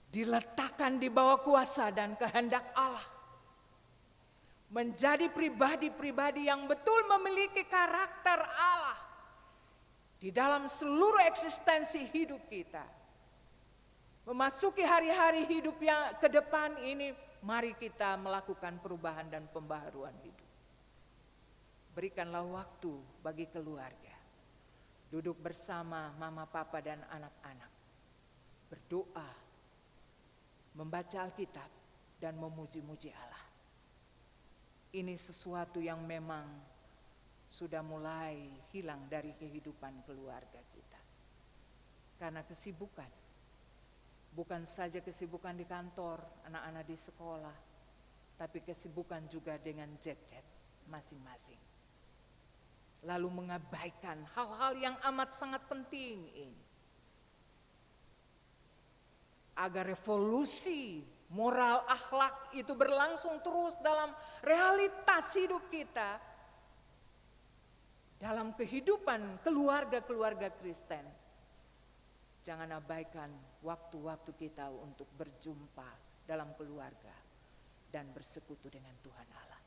diletakkan di bawah kuasa dan kehendak Allah. Menjadi pribadi-pribadi yang betul memiliki karakter Allah di dalam seluruh eksistensi hidup kita. Memasuki hari-hari hidup yang ke depan ini, mari kita melakukan perubahan dan pembaharuan hidup. Berikanlah waktu bagi keluarga. Duduk bersama mama, papa, dan anak-anak. Berdoa, membaca Alkitab, dan memuji-muji Allah. Ini sesuatu yang memang sudah mulai hilang dari kehidupan keluarga kita. Karena kesibukan, bukan saja kesibukan di kantor, anak-anak di sekolah, tapi kesibukan juga dengan jet-jet masing-masing. Lalu mengabaikan hal-hal yang amat sangat penting ini. Agar revolusi moral akhlak itu berlangsung terus dalam realitas hidup kita, dalam kehidupan keluarga-keluarga Kristen. Jangan abaikan waktu-waktu kita untuk berjumpa dalam keluarga dan bersekutu dengan Tuhan Allah.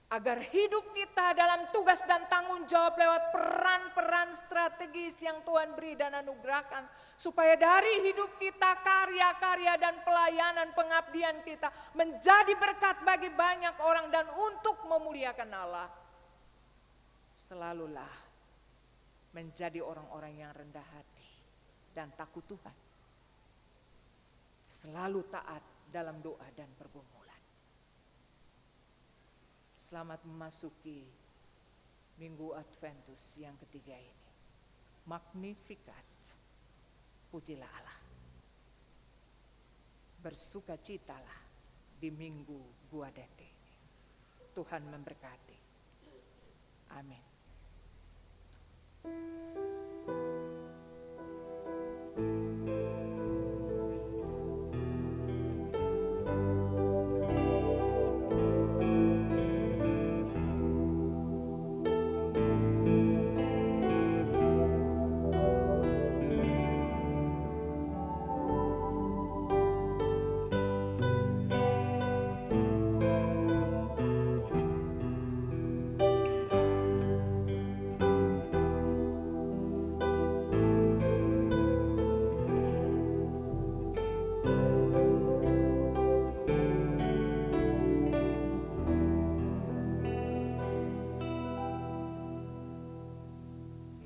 Agar hidup kita dalam tugas dan tanggung jawab lewat peran-peran strategis yang Tuhan beri dan anugerahkan. Supaya dari hidup kita, karya-karya dan pelayanan pengabdian kita menjadi berkat bagi banyak orang dan untuk memuliakan Allah. Selalulah menjadi orang-orang yang rendah hati dan takut Tuhan. Selalu taat dalam doa dan pergumulan. Selamat memasuki Minggu Adventus yang ketiga ini. Magnificat, pujilah Allah. Bersukacitalah di Minggu Gaudete ini. Tuhan memberkati. Amin.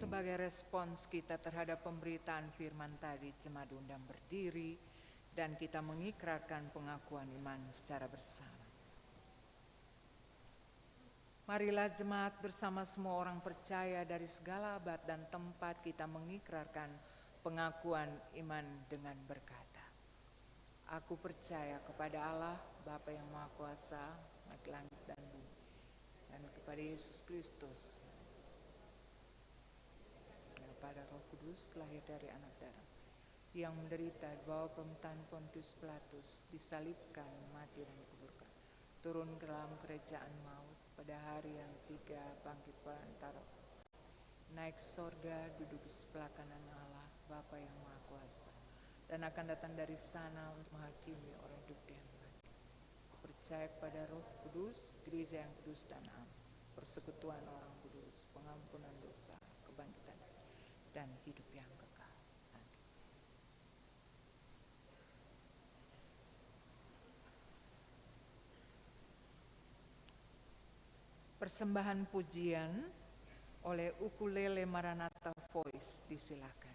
Sebagai respons kita terhadap pemberitaan firman tadi, jemaat diundang berdiri dan kita mengikrarkan pengakuan iman secara bersama. Marilah jemaat bersama semua orang percaya dari segala abad dan tempat kita mengikrarkan pengakuan iman dengan berkata, aku percaya kepada Allah, Bapa yang Maha Kuasa, langit dan bumi, dan kepada Yesus Kristus, pada Roh Kudus lahir dari anak darah, yang menderita di bawah pemerintahan Pontius Pilatus, disalibkan, mati dan dikuburkan, turun ke dalam kerajaan maut, pada hari yang ketiga bangkit pada antara, naik sorga, duduk di sebelah kanan Allah, Bapa yang Maha Kuasa, dan akan datang dari sana untuk menghakimi orang hidup dan mati. Percaya pada Roh Kudus, gereja yang kudus dan am, persekutuan orang kudus, pengampunan dosa, kebangkitan dan hidup yang kekal. Amin. Persembahan pujian oleh Ukulele Maranatha Voice disilakan.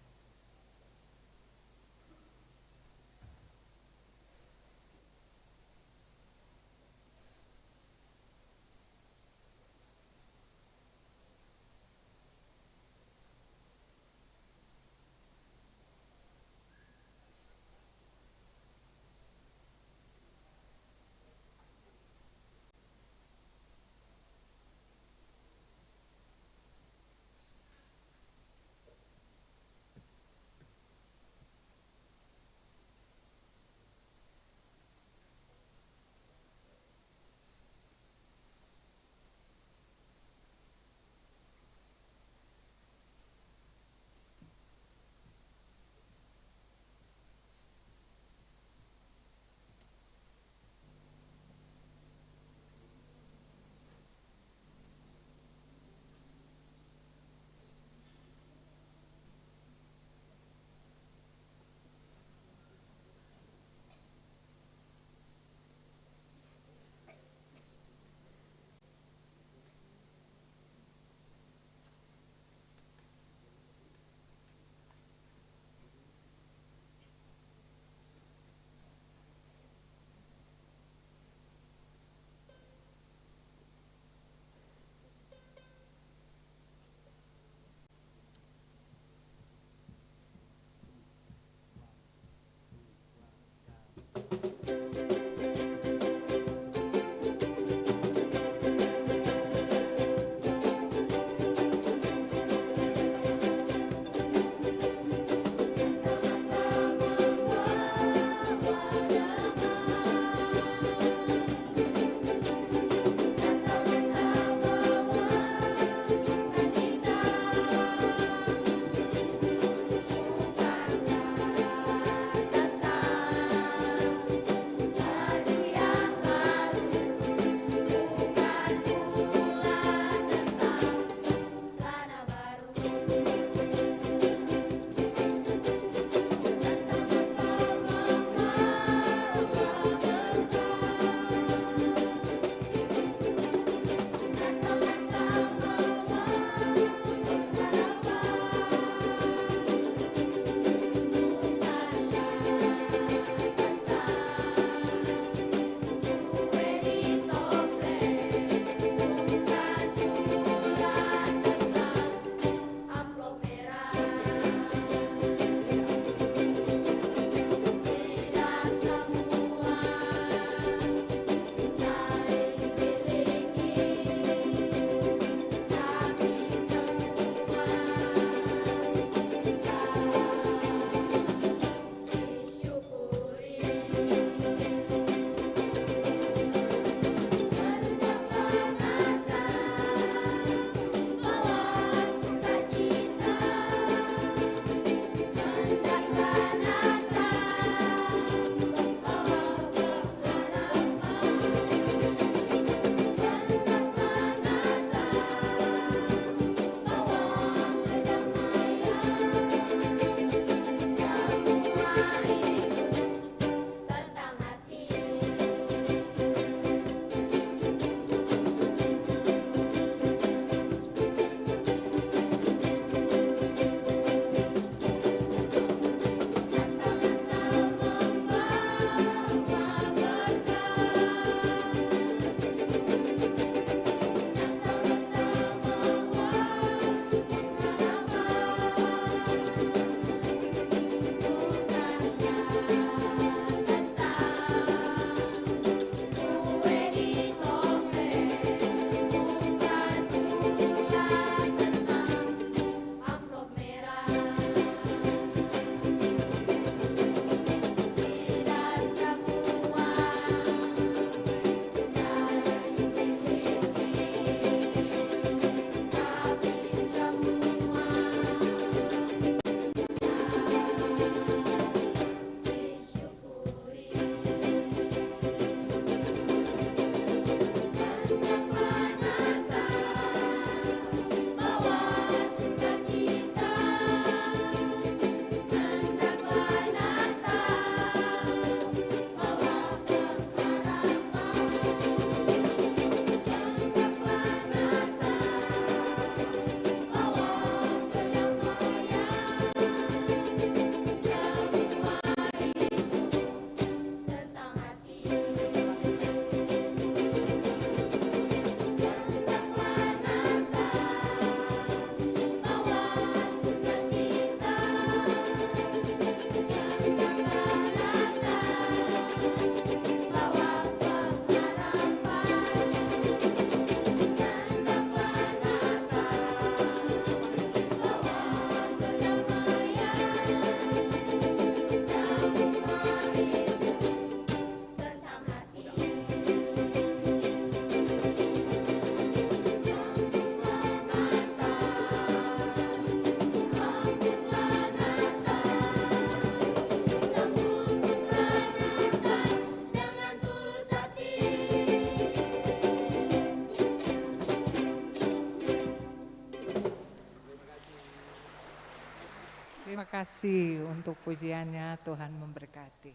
kasih untuk pujiannya, Tuhan memberkati.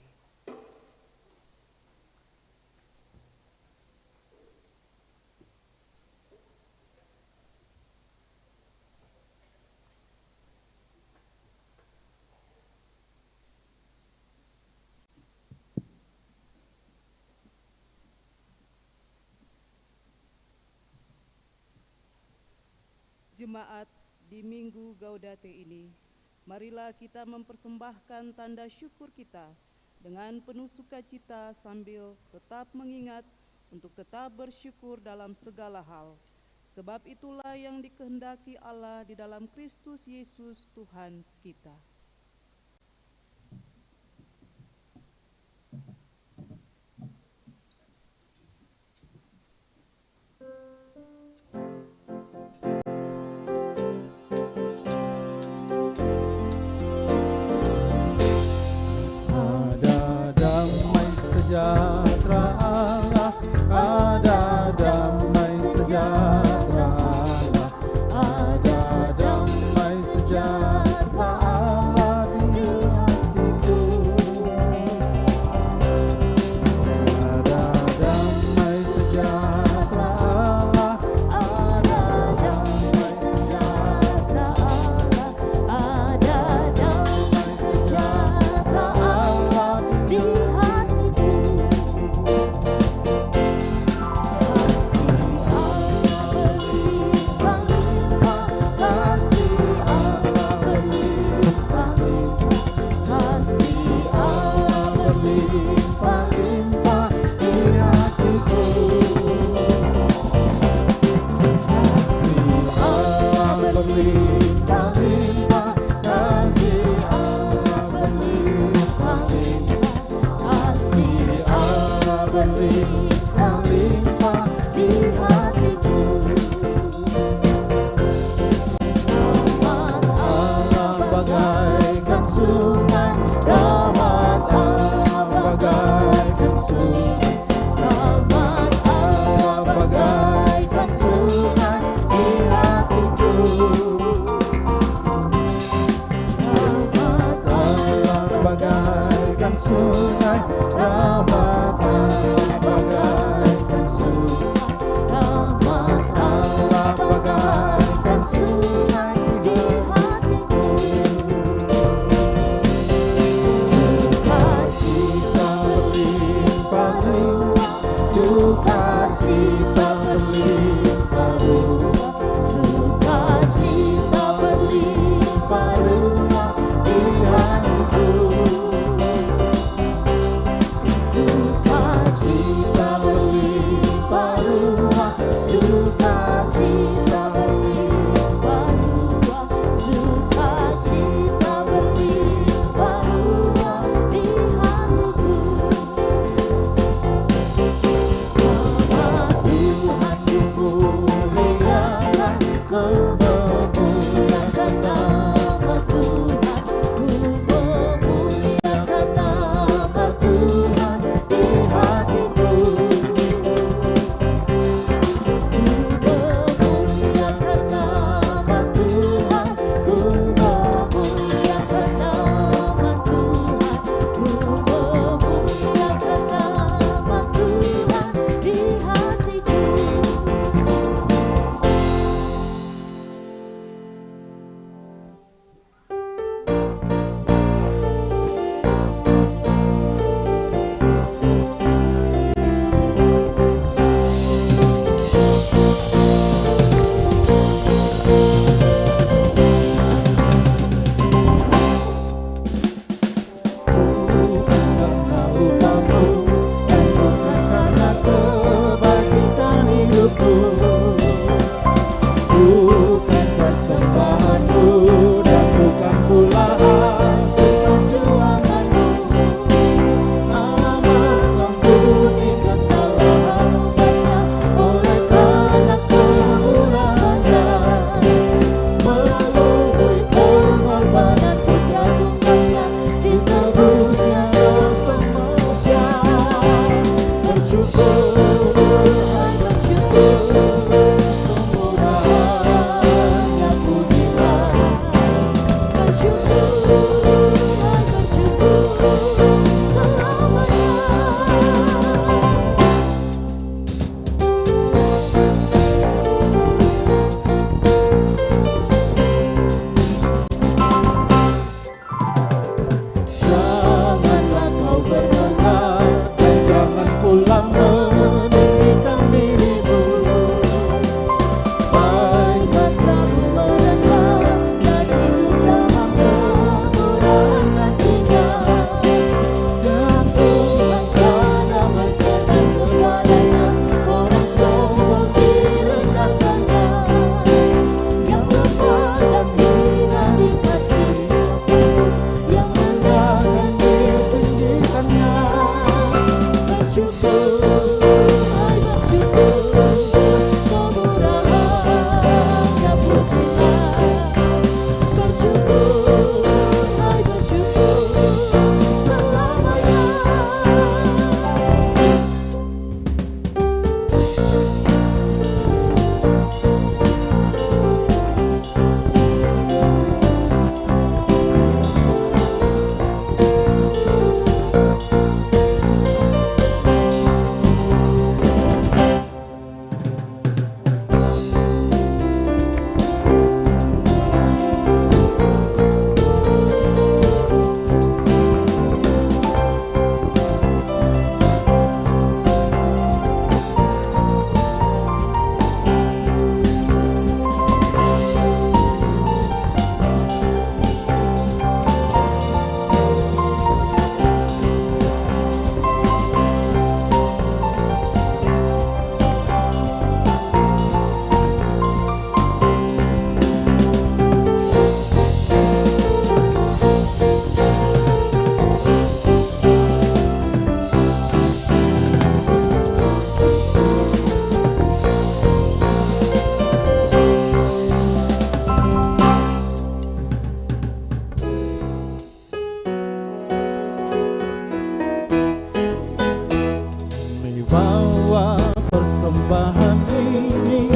Jemaat di Minggu Gaudate ini, marilah kita mempersembahkan tanda syukur kita dengan penuh sukacita sambil tetap mengingat untuk tetap bersyukur dalam segala hal. Sebab itulah yang dikehendaki Allah di dalam Kristus Yesus Tuhan kita. Sejahtera Allah, ada damai sejahtera Allah, ada damai sejahtera Allah di hatiku. Ada damai sejahtera Allah, ada damai sejahtera Allah, ada damai sejahtera Allah di hatiku. Tuhan bawa persembahan ini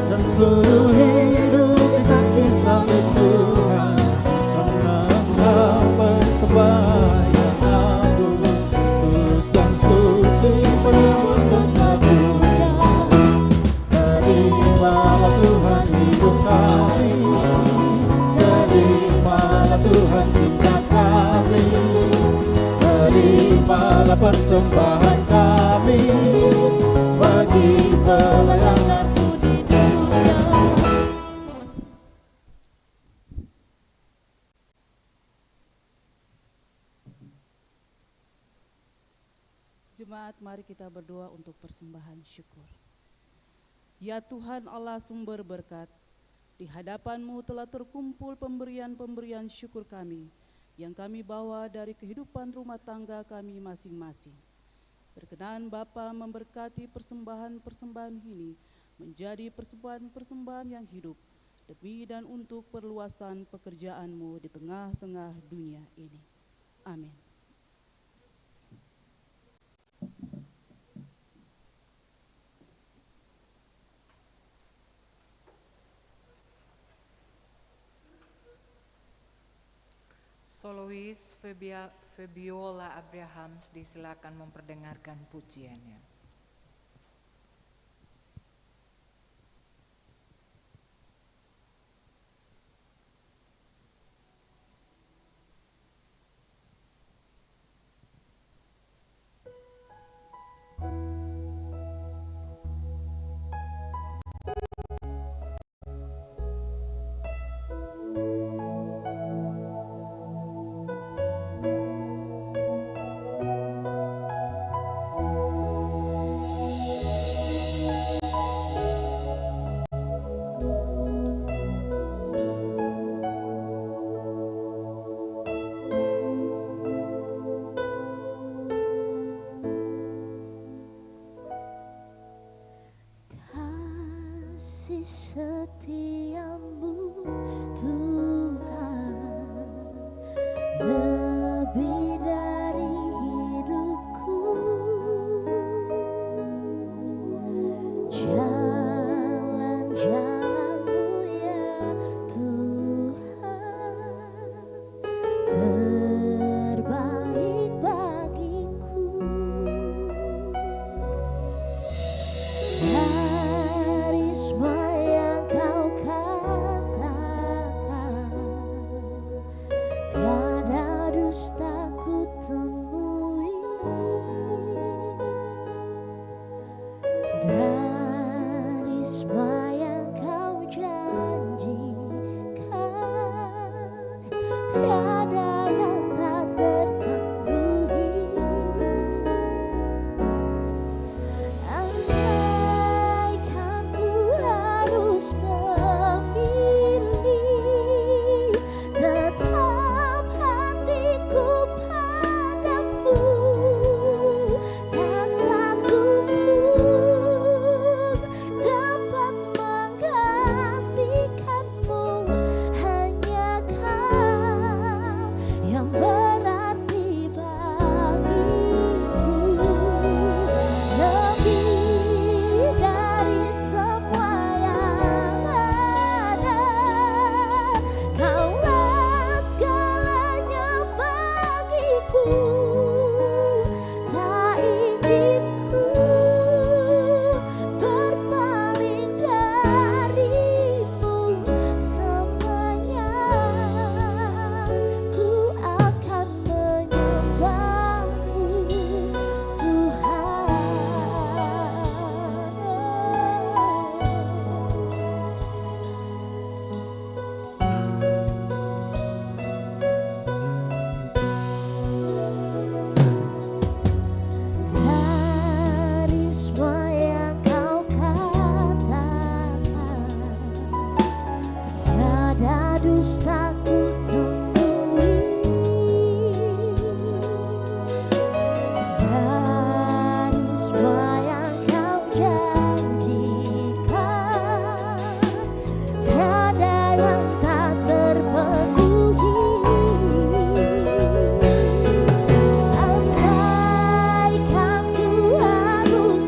dan seluruh hidup di kaki salib Tuhan, karena Engkau persembahan yang agung, tulus dan suci menebus dosa dunia. Terimalah Tuhan hidup kami, terimalah Tuhan cinta kami, terimalah persembahan kami bagi pelayananmu di dunia. Jemaat, mari kita berdoa untuk persembahan syukur. Ya Tuhan Allah sumber berkat, di hadapan-Mu telah terkumpul pemberian-pemberian syukur kami yang kami bawa dari kehidupan rumah tangga kami masing-masing. Berkenan Bapa memberkati persembahan-persembahan ini menjadi persembahan-persembahan yang hidup demi dan untuk perluasan pekerjaan-Mu di tengah-tengah dunia ini. Amin. Solois Febiola Abrahams disilakan memperdengarkan pujiannya. Kasih setiamu Tuhan lebih dari hidupku, jalan-jalan-Mu ya Tuhan terbaik bagiku. Dari semua yang Kau katakan, tiada dusta ku temui. Dari semua yang Kau janjikan, tiada yang tak terpenuhi. Andaikan ku harus memilih, tetap hatiku padamu, tak satu pun dapat menggantikanmu. Hanya Kau yang berarti bagiku, lebih dari semua yang ada. Kaulah segalanya bagiku, tak ingin ku berpaling darimu selamanya. Ku akan menyembah-Mu Tuhan. Dari semua yang Kau katakan, tiada dusta ku temui. Dari semua yang Kau janjikan, tiada yang tak terpenuhi. Andaikan ku harus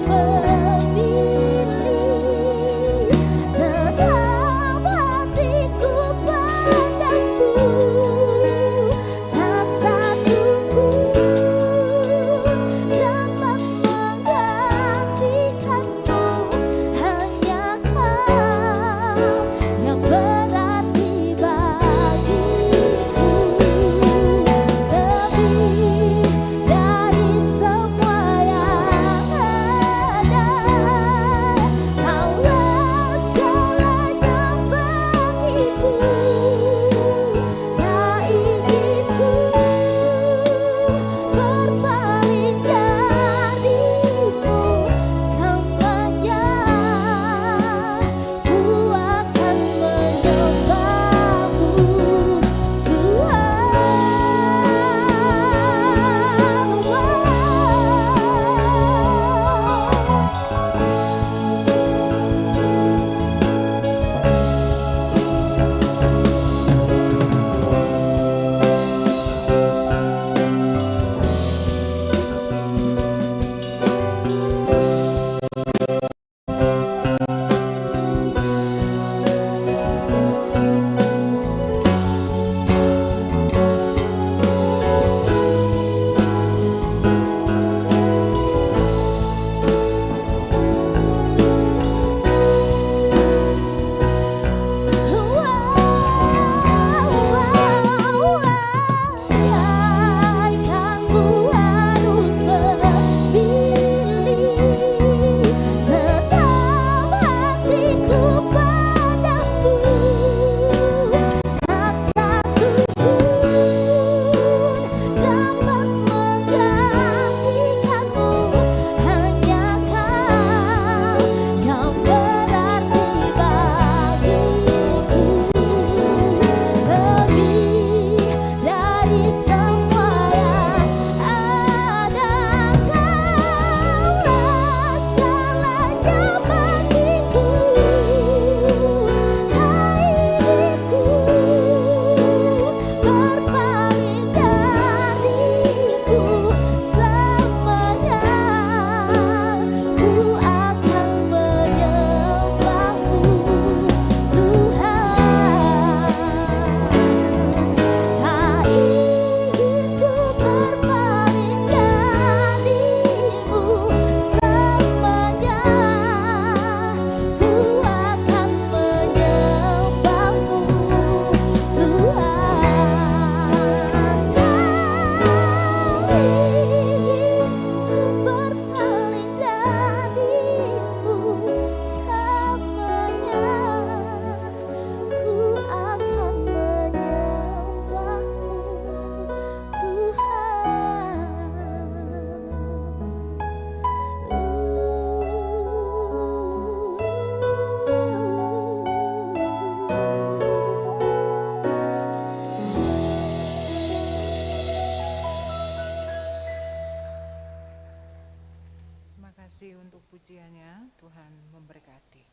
Tuhan memberkati.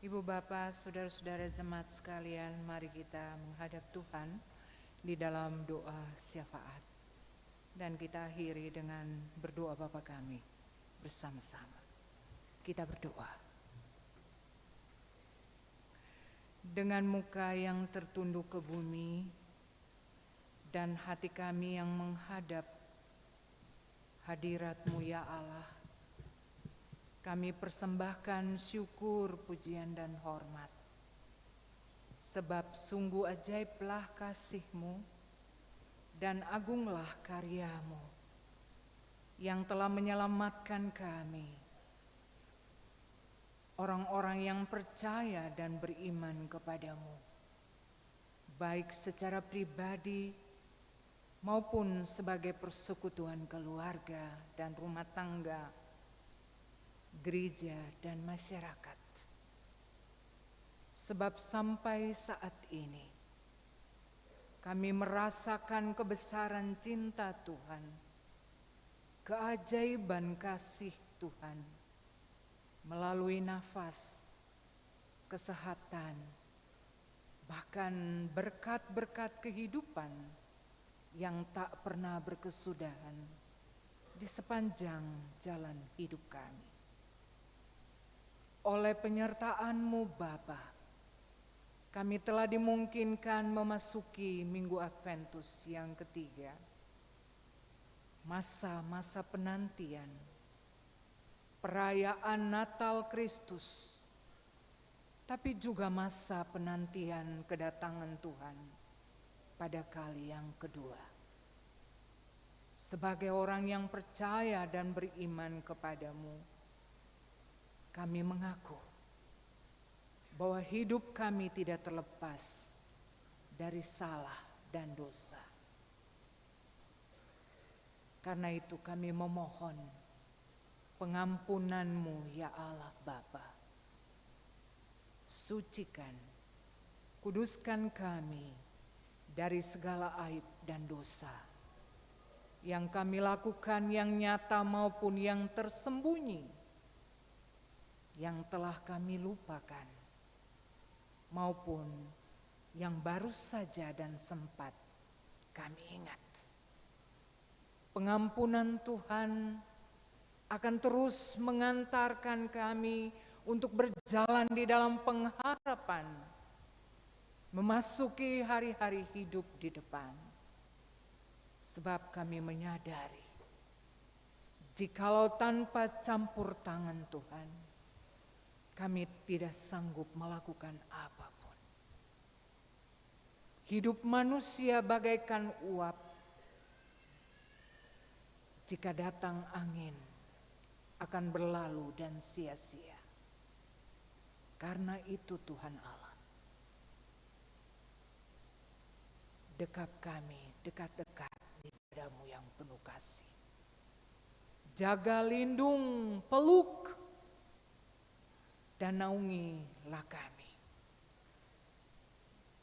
Ibu Bapak, saudara-saudara jemaat sekalian, mari kita menghadap Tuhan di dalam doa syafaat. Dan kita akhiri dengan berdoa Bapa kami bersama-sama. Kita berdoa. Dengan muka yang tertunduk ke bumi dan hati kami yang menghadap hadirat-Mu ya Allah, kami persembahkan syukur, pujian dan hormat. Sebab sungguh ajaiblah kasih-Mu dan agunglah karya-Mu yang telah menyelamatkan kami, orang-orang yang percaya dan beriman kepadamu, baik secara pribadi maupun sebagai persekutuan keluarga dan rumah tangga, gereja dan masyarakat. Sebab sampai saat ini kami merasakan kebesaran cinta Tuhan, keajaiban kasih Tuhan, melalui nafas, kesehatan, bahkan berkat-berkat kehidupan yang tak pernah berkesudahan di sepanjang jalan hidup kami. Oleh penyertaan-Mu Bapa, kami telah dimungkinkan memasuki Minggu Adventus yang ketiga, masa-masa penantian, perayaan Natal Kristus, tapi juga masa penantian kedatangan Tuhan pada kali yang kedua. Sebagai orang yang percaya dan beriman kepadamu, kami mengaku bahwa hidup kami tidak terlepas dari salah dan dosa. Karena itu kami memohon pengampunan-Mu ya Allah Bapa. Sucikan, kuduskan kami dari segala aib dan dosa yang kami lakukan, yang nyata maupun yang tersembunyi, yang telah kami lupakan maupun yang baru saja dan sempat kami ingat. Pengampunan Tuhan akan terus mengantarkan kami untuk berjalan di dalam pengharapan, memasuki hari-hari hidup di depan. Sebab kami menyadari, jikalau tanpa campur tangan Tuhan, kami tidak sanggup melakukan apapun. Hidup manusia bagaikan uap. Jika datang angin, akan berlalu dan sia-sia. Karena itu Tuhan Allah, dekap kami dekat-dekat di padamu yang penuh kasih. Jaga, lindung, peluk, dan naungilah kami.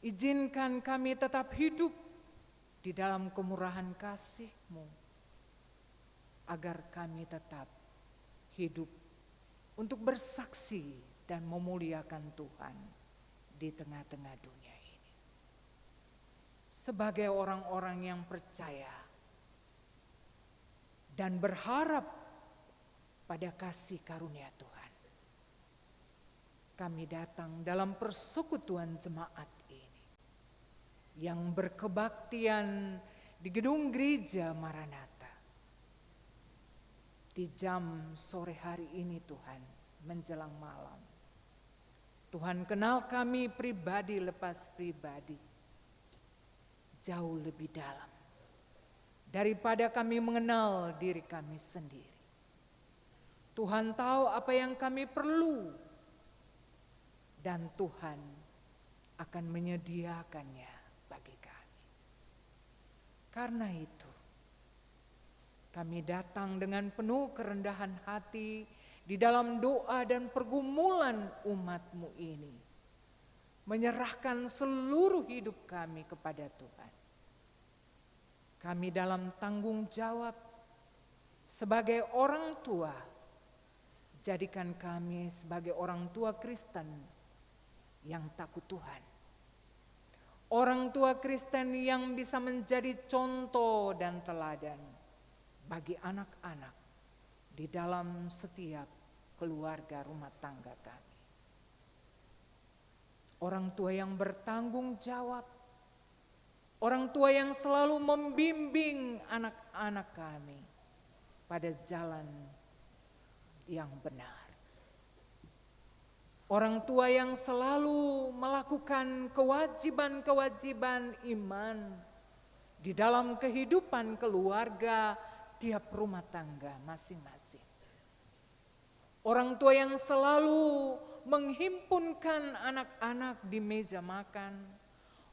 Izinkan kami tetap hidup di dalam kemurahan kasih-Mu, agar kami tetap hidup untuk bersaksi dan memuliakan Tuhan di tengah-tengah dunia ini. Sebagai orang-orang yang percaya dan berharap pada kasih karunia Tuhan, kami datang dalam persekutuan jemaat ini yang berkebaktian di gedung gereja Maranatha. Di jam sore hari ini Tuhan, menjelang malam, Tuhan kenal kami pribadi lepas pribadi jauh lebih dalam daripada kami mengenal diri kami sendiri. Tuhan tahu apa yang kami perlu, dan Tuhan akan menyediakannya bagi kami. Karena itu, kami datang dengan penuh kerendahan hati di dalam doa dan pergumulan umat-Mu ini, menyerahkan seluruh hidup kami kepada Tuhan. Kami dalam tanggung jawab sebagai orang tua, Jadikan kami sebagai orang tua Kristen yang takut Tuhan. Orang tua Kristen yang bisa menjadi contoh dan teladan bagi anak-anak di dalam setiap keluarga rumah tangga kami. Orang tua yang bertanggung jawab, orang tua yang selalu membimbing anak-anak kami pada jalan yang benar. Orang tua yang selalu melakukan kewajiban-kewajiban iman di dalam kehidupan keluarga tiap rumah tangga masing-masing. Orang tua yang selalu menghimpunkan anak-anak di meja makan.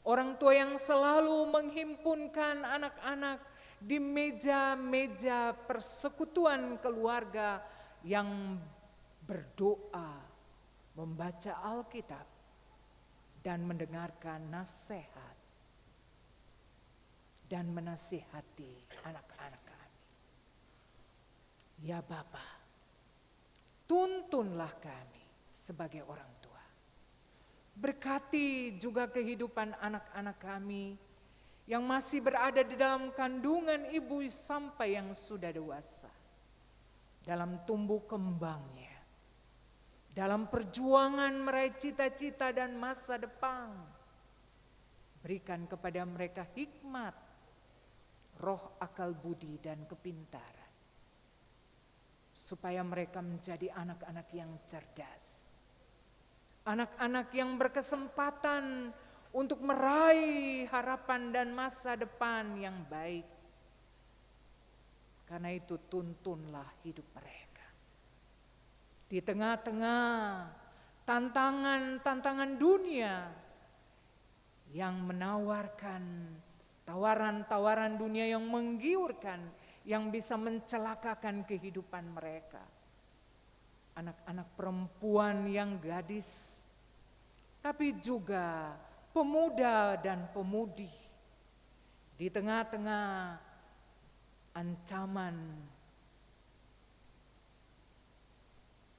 Orang tua yang selalu menghimpunkan anak-anak di meja-meja persekutuan keluarga yang berdoa, membaca Alkitab, dan mendengarkan nasihat dan menasihati anak-anak kami. Ya Bapa, tuntunlah kami sebagai orang tua. Berkati juga kehidupan anak-anak kami yang masih berada di dalam kandungan ibu sampai yang sudah dewasa. Dalam tumbuh kembangnya, dalam perjuangan meraih cita-cita dan masa depan. Berikan kepada mereka hikmat, roh akal budi dan kepintaran. Supaya mereka menjadi anak-anak yang cerdas. Anak-anak yang berkesempatan untuk meraih harapan dan masa depan yang baik. Karena itu tuntunlah hidup mereka. Di tengah-tengah tantangan-tantangan dunia yang menawarkan tawaran-tawaran dunia yang menggiurkan, yang bisa mencelakakan kehidupan mereka. Anak-anak perempuan yang gadis, tapi juga pemuda dan pemudi. Di tengah-tengah ancaman,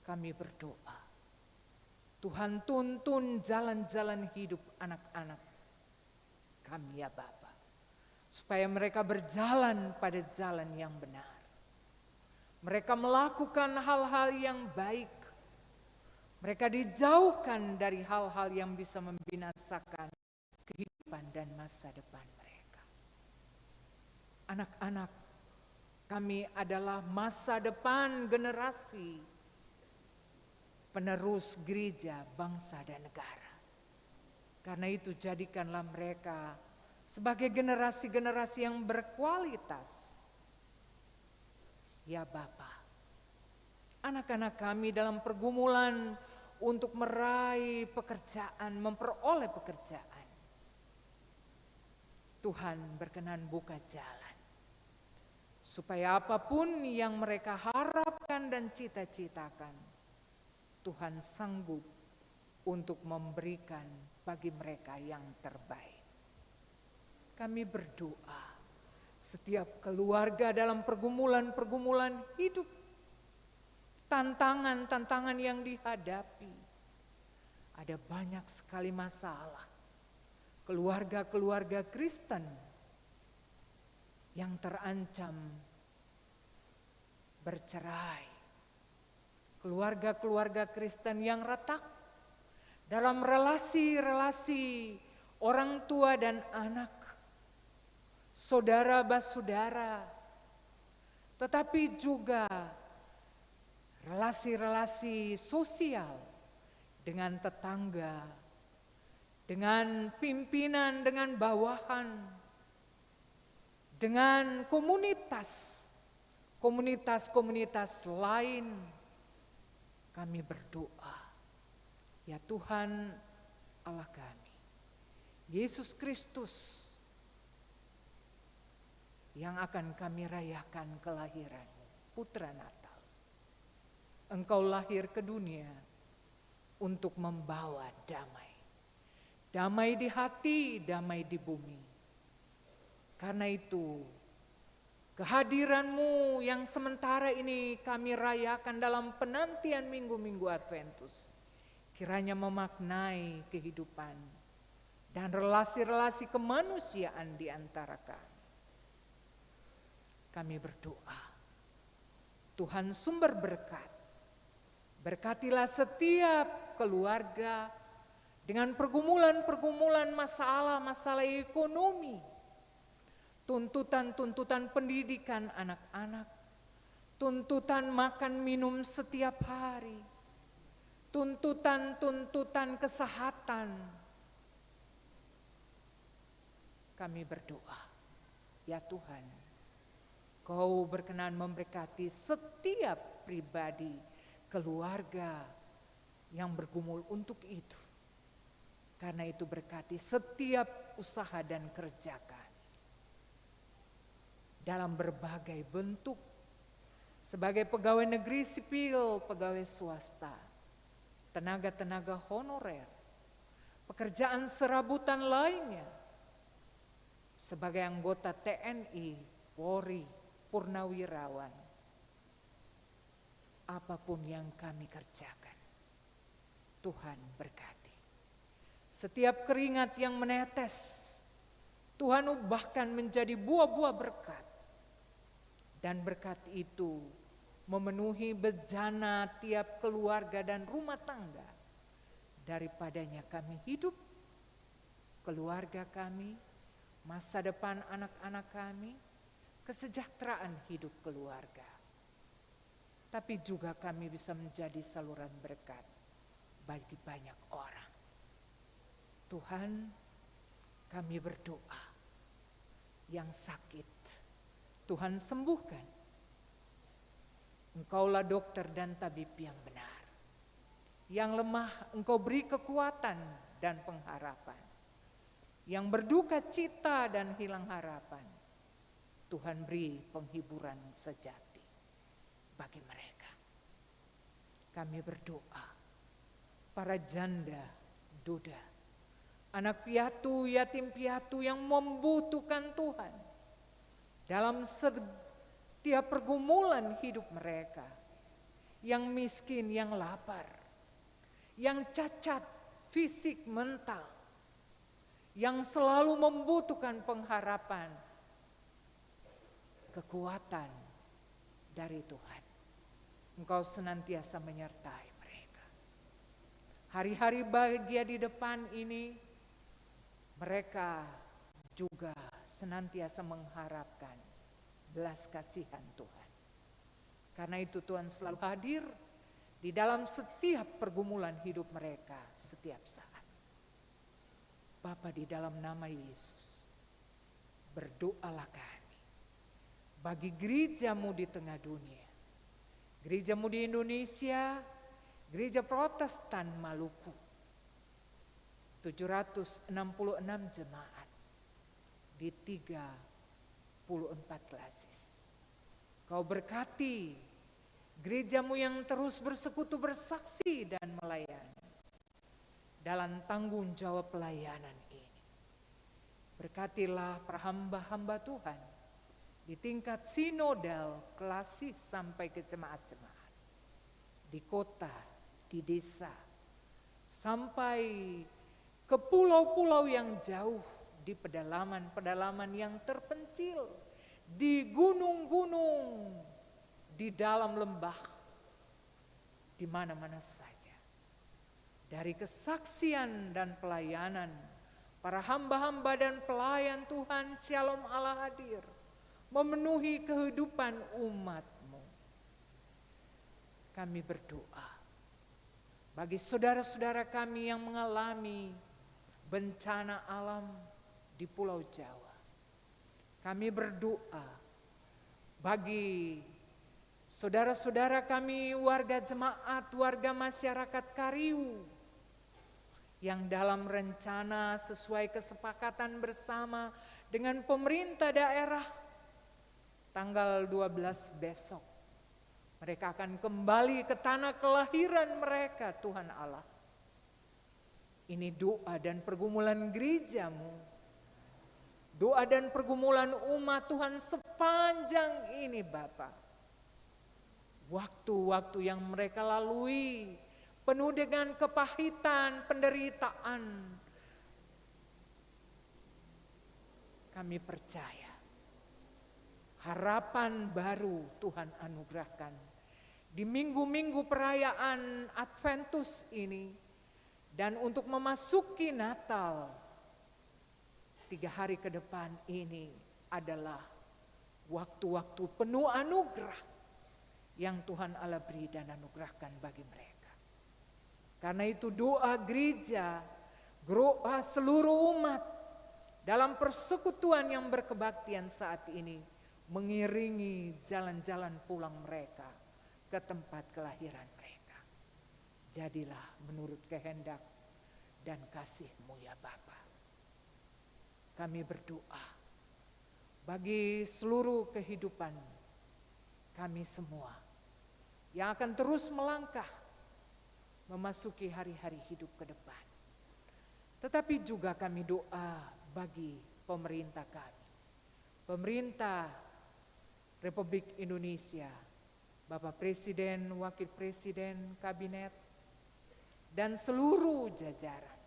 kami berdoa, Tuhan tuntun jalan-jalan hidup anak-anak kami ya Bapa, supaya mereka berjalan pada jalan yang benar. Mereka melakukan hal-hal yang baik. Mereka dijauhkan dari hal-hal yang bisa membinasakan kehidupan dan masa depan mereka. Anak-anak kami adalah masa depan generasi penerus gereja, bangsa dan negara. Karena itu jadikanlah mereka sebagai generasi-generasi yang berkualitas. Ya Bapa, anak-anak kami dalam pergumulan untuk meraih pekerjaan, memperoleh pekerjaan. Tuhan berkenan buka jalan. Supaya apapun yang mereka harapkan dan cita-citakan, Tuhan sanggup untuk memberikan bagi mereka yang terbaik. Kami berdoa, setiap keluarga dalam pergumulan-pergumulan hidup, tantangan-tantangan yang dihadapi, ada banyak sekali masalah. Keluarga-keluarga Kristen yang terancam bercerai. Keluarga-keluarga Kristen yang retak dalam relasi-relasi orang tua dan anak, saudara basudara, tetapi juga relasi-relasi sosial dengan tetangga, dengan pimpinan, dengan bawahan, dengan komunitas lain. Kami berdoa, ya Tuhan Allah kami, Yesus Kristus yang akan kami rayakan kelahiran-Mu, Putra Natal. Engkau lahir ke dunia untuk membawa damai. Damai di hati, damai di bumi. Karena itu Kehadiran-Mu yang sementara ini kami rayakan dalam penantian minggu-minggu Adventus, kiranya memaknai kehidupan dan relasi-relasi kemanusiaan di antara kami. Kami berdoa, Tuhan sumber berkat, berkatilah setiap keluarga dengan pergumulan-pergumulan masalah-masalah ekonomi, tuntutan-tuntutan pendidikan anak-anak, tuntutan makan minum setiap hari, tuntutan-tuntutan kesehatan. Kami berdoa, ya Tuhan, Kau berkenan memberkati setiap pribadi, keluarga yang bergumul untuk itu. Karena itu berkati setiap usaha dan kerja kami. Dalam berbagai bentuk, sebagai pegawai negeri sipil, pegawai swasta, tenaga-tenaga honorer, pekerjaan serabutan lainnya, sebagai anggota TNI, Polri, Purnawirawan, apapun yang kami kerjakan, Tuhan berkati. Setiap keringat yang menetes, Tuhan ubahkan menjadi buah-buah berkat. Dan berkat itu memenuhi bejana tiap keluarga dan rumah tangga. Daripadanya kami hidup, keluarga kami, masa depan anak-anak kami, kesejahteraan hidup keluarga. Tapi juga kami bisa menjadi saluran berkat bagi banyak orang. Tuhan, kami berdoa, yang sakit Tuhan sembuhkan. Engkaulah dokter dan tabib yang benar. Yang lemah Engkau beri kekuatan dan pengharapan. Yang berduka cita dan hilang harapan, Tuhan beri penghiburan sejati bagi mereka. Kami berdoa, para janda, duda, anak piatu, yatim piatu yang membutuhkan Tuhan dalam setiap pergumulan hidup mereka, yang miskin, yang lapar, yang cacat fisik, mental, yang selalu membutuhkan pengharapan, kekuatan dari Tuhan. Engkau senantiasa menyertai mereka. Hari-hari bahagia di depan ini, mereka juga senantiasa mengharapkan belas kasihan Tuhan. Karena itu Tuhan selalu hadir di dalam setiap pergumulan hidup mereka setiap saat. Bapa, di dalam nama Yesus, berdoalah kami bagi gereja-Mu di tengah dunia. Gereja-Mu di Indonesia, Gereja Protestan Maluku, 766 jemaat di 34 klasis. Kau berkati gereja-Mu yang terus bersekutu, bersaksi dan melayani dalam tanggung jawab pelayanan ini. Berkatilah para hamba-hamba Tuhan di tingkat sinodal, klasis sampai ke jemaat-jemaat, di kota, di desa, sampai ke pulau-pulau yang jauh, di pedalaman-pedalaman yang terpencil, di gunung-gunung, di dalam lembah, di mana-mana saja. Dari kesaksian dan pelayanan para hamba-hamba dan pelayan Tuhan, Shalom Allah hadir, memenuhi kehidupan umat-Mu. Kami berdoa bagi saudara-saudara kami yang mengalami bencana alam di Pulau Jawa. Kami berdoa bagi saudara-saudara kami, warga jemaat, warga masyarakat Kariu, yang dalam rencana sesuai kesepakatan bersama dengan pemerintah daerah, tanggal 12 besok, mereka akan kembali ke tanah kelahiran mereka, Tuhan Allah. Ini doa dan pergumulan gereja-Mu. doa dan pergumulan umat Tuhan sepanjang ini Bapa. Waktu-waktu yang mereka lalui penuh dengan kepahitan, penderitaan. Kami percaya harapan baru Tuhan anugerahkan di minggu-minggu perayaan Adventus ini, dan untuk memasuki Natal 3 hari ke depan ini adalah waktu-waktu penuh anugerah yang Tuhan Allah beri dan anugerahkan bagi mereka. Karena itu doa gereja, doa seluruh umat dalam persekutuan yang berkebaktian saat ini mengiringi jalan-jalan pulang mereka ke tempat kelahiran mereka. Jadilah menurut kehendak dan kasih-Mu ya Bapa. Kami berdoa bagi seluruh kehidupan kami semua yang akan terus melangkah memasuki hari-hari hidup ke depan. Tetapi juga kami doa bagi pemerintah kami, pemerintah Republik Indonesia, Bapak Presiden, Wakil Presiden, Kabinet, dan seluruh jajaran.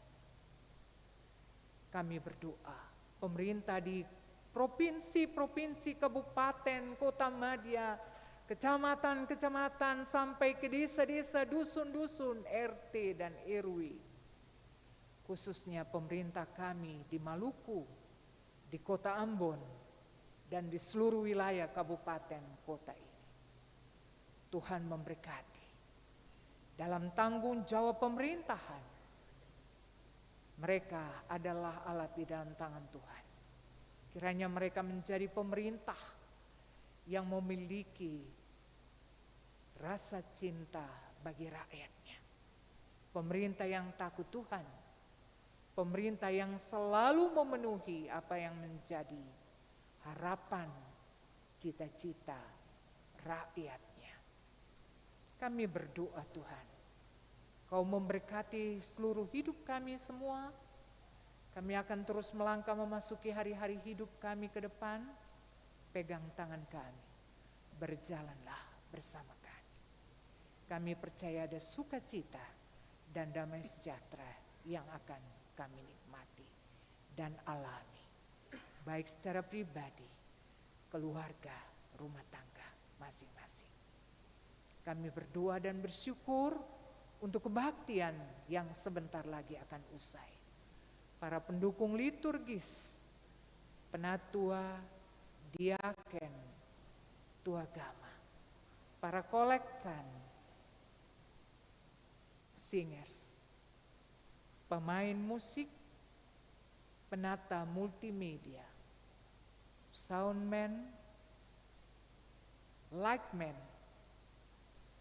Kami berdoa, pemerintah di provinsi-provinsi, kabupaten, kota madya, kecamatan-kecamatan, sampai ke desa-desa, dusun-dusun, RT dan RW. Khususnya pemerintah kami di Maluku, di kota Ambon, dan di seluruh wilayah kabupaten kota ini. Tuhan memberkati dalam tanggung jawab pemerintahan. Mereka adalah alat di dalam tangan Tuhan. Kiranya mereka menjadi pemerintah yang memiliki rasa cinta bagi rakyatnya. Pemerintah yang takut Tuhan. Pemerintah yang selalu memenuhi apa yang menjadi harapan, cita-cita rakyatnya. Kami berdoa Tuhan, Kau memberkati seluruh hidup kami semua. Kami akan terus melangkah memasuki hari-hari hidup kami ke depan. Pegang tangan kami, berjalanlah bersama kami. Kami percaya ada sukacita dan damai sejahtera yang akan kami nikmati dan alami, baik secara pribadi, keluarga, rumah tangga masing-masing. Kami berdoa dan bersyukur untuk kebaktian yang sebentar lagi akan usai. Para pendukung liturgis, penatua, diaken, tuagama, para kolektan, singers, pemain musik, penata multimedia, soundman, lightman,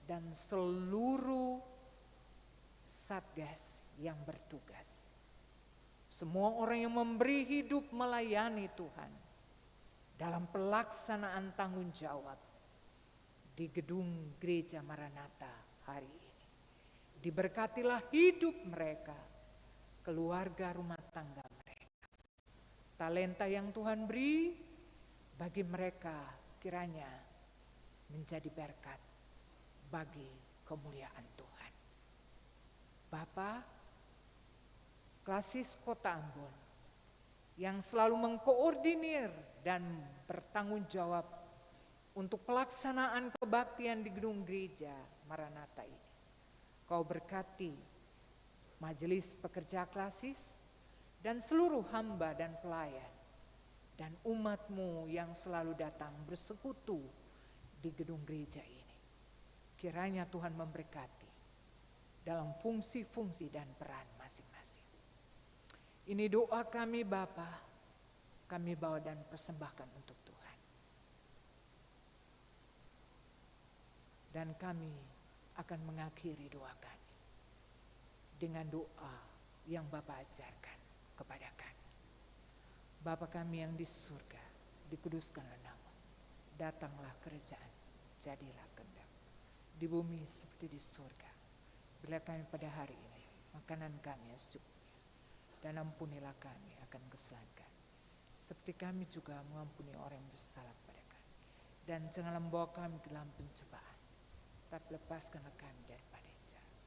dan seluruh satgas yang bertugas. Semua orang yang memberi hidup melayani Tuhan dalam pelaksanaan tanggung jawab di gedung Gereja Maranatha hari ini. Diberkatilah hidup mereka, keluarga rumah tangga mereka. Talenta yang Tuhan beri bagi mereka kiranya menjadi berkat bagi kemuliaan Tuhan. Bapa Klasis Kota Ambon yang selalu mengkoordinir dan bertanggung jawab untuk pelaksanaan kebaktian di gedung Gereja Maranatha ini. Kau berkati majelis pekerja klasis dan seluruh hamba dan pelayan dan umat-Mu yang selalu datang bersekutu di gedung gereja ini. Kiranya Tuhan memberkati dalam fungsi-fungsi dan peran masing-masing. Ini doa kami Bapa, kami bawa dan persembahkan untuk Tuhan. Dan kami akan mengakhiri doa kami dengan doa yang Bapa ajarkan kepada kami. Bapa kami yang di surga, dikuduskanlah nama, datanglah kerajaan, jadilah kehendak di bumi seperti di surga. Berilah kami pada hari ini makanan kami yang secukupnya, dan ampunilah kami akan kesalahan kami, seperti kami juga mengampuni orang yang bersalah kepada kami. Dan janganlah membawa kami ke dalam pencobaan, tapi lepaskanlah kami daripada yang jahat.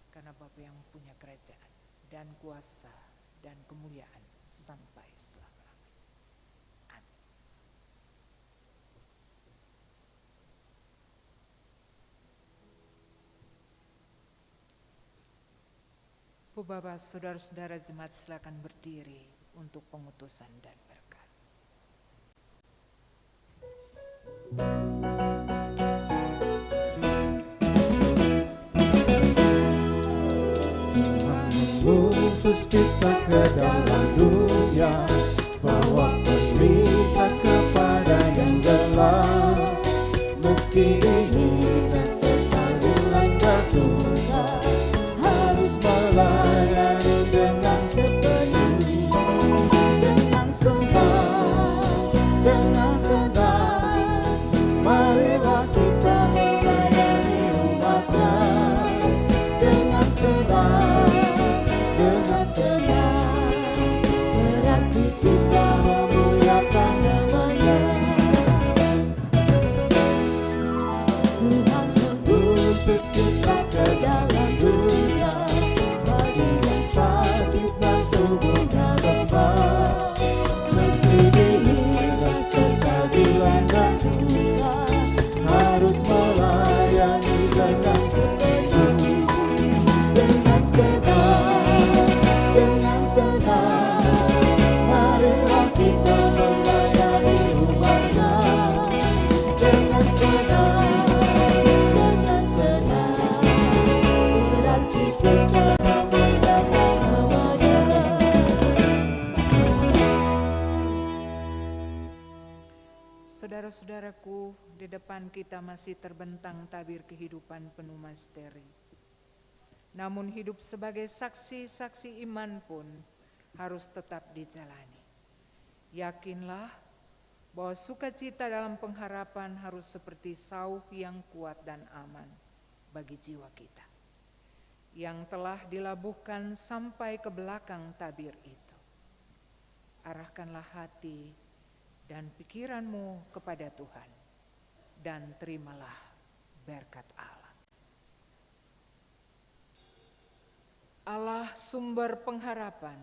Karena Bapa yang punya kerajaan dan kuasa dan kemuliaan sampai selama-lamanya. Amin. Bu Bapak, saudara-saudara jemaat, silakan berdiri untuk pengutusan dan berkat. Mengutus kita ke dalam dunia, bawa berita kepada yang gelap. Meski ini sekali langkah Tuhan, harus melayani dengan sepenuh, dengan senang, dengan senang. Marilah kita melayani umat-Nya dengan senang, dengan senang. Berarti kita memuliakan nama-Nya. Tuhan mengutus kita ke dalam dunia, bagi yang sakit dan tubuhnya lemah. Meski dihina serta dilanda duka, harus melayani dengan sepenuh, dengan senang, dengan senang. Marilah kita melayani umat-Nya dengan senang, dengan senang. Berarti kita memuliakan nama-Nya. Saudara-saudaraku, di depan kita masih terbentang tabir kehidupan penuh misteri. Namun hidup sebagai saksi-saksi iman pun harus tetap dijalani. Yakinlah bahwa sukacita dalam pengharapan harus seperti sauh yang kuat dan aman bagi jiwa kita, yang telah dilabuhkan sampai ke belakang tabir itu. Arahkanlah hati dan pikiranmu kepada Tuhan, dan terimalah berkat Allah. Allah sumber pengharapan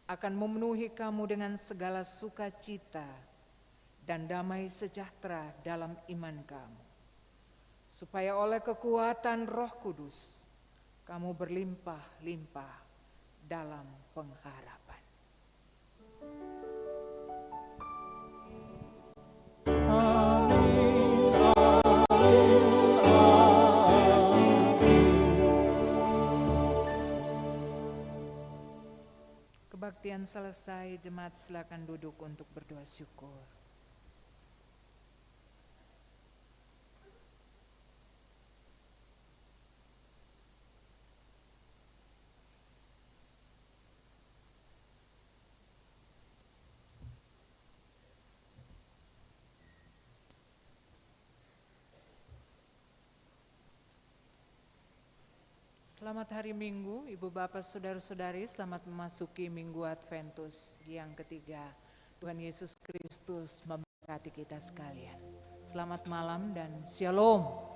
akan memenuhi kamu dengan segala sukacita dan damai sejahtera dalam iman kamu, supaya oleh kekuatan Roh Kudus kamu berlimpah-limpah dalam pengharapan. Kebaktian selesai, jemaat silakan duduk untuk berdoa syukur. Selamat hari Minggu, Ibu Bapak Saudara-saudari, selamat memasuki Minggu Adventus yang ketiga. Tuhan Yesus Kristus memberkati kita sekalian. Selamat malam dan shalom.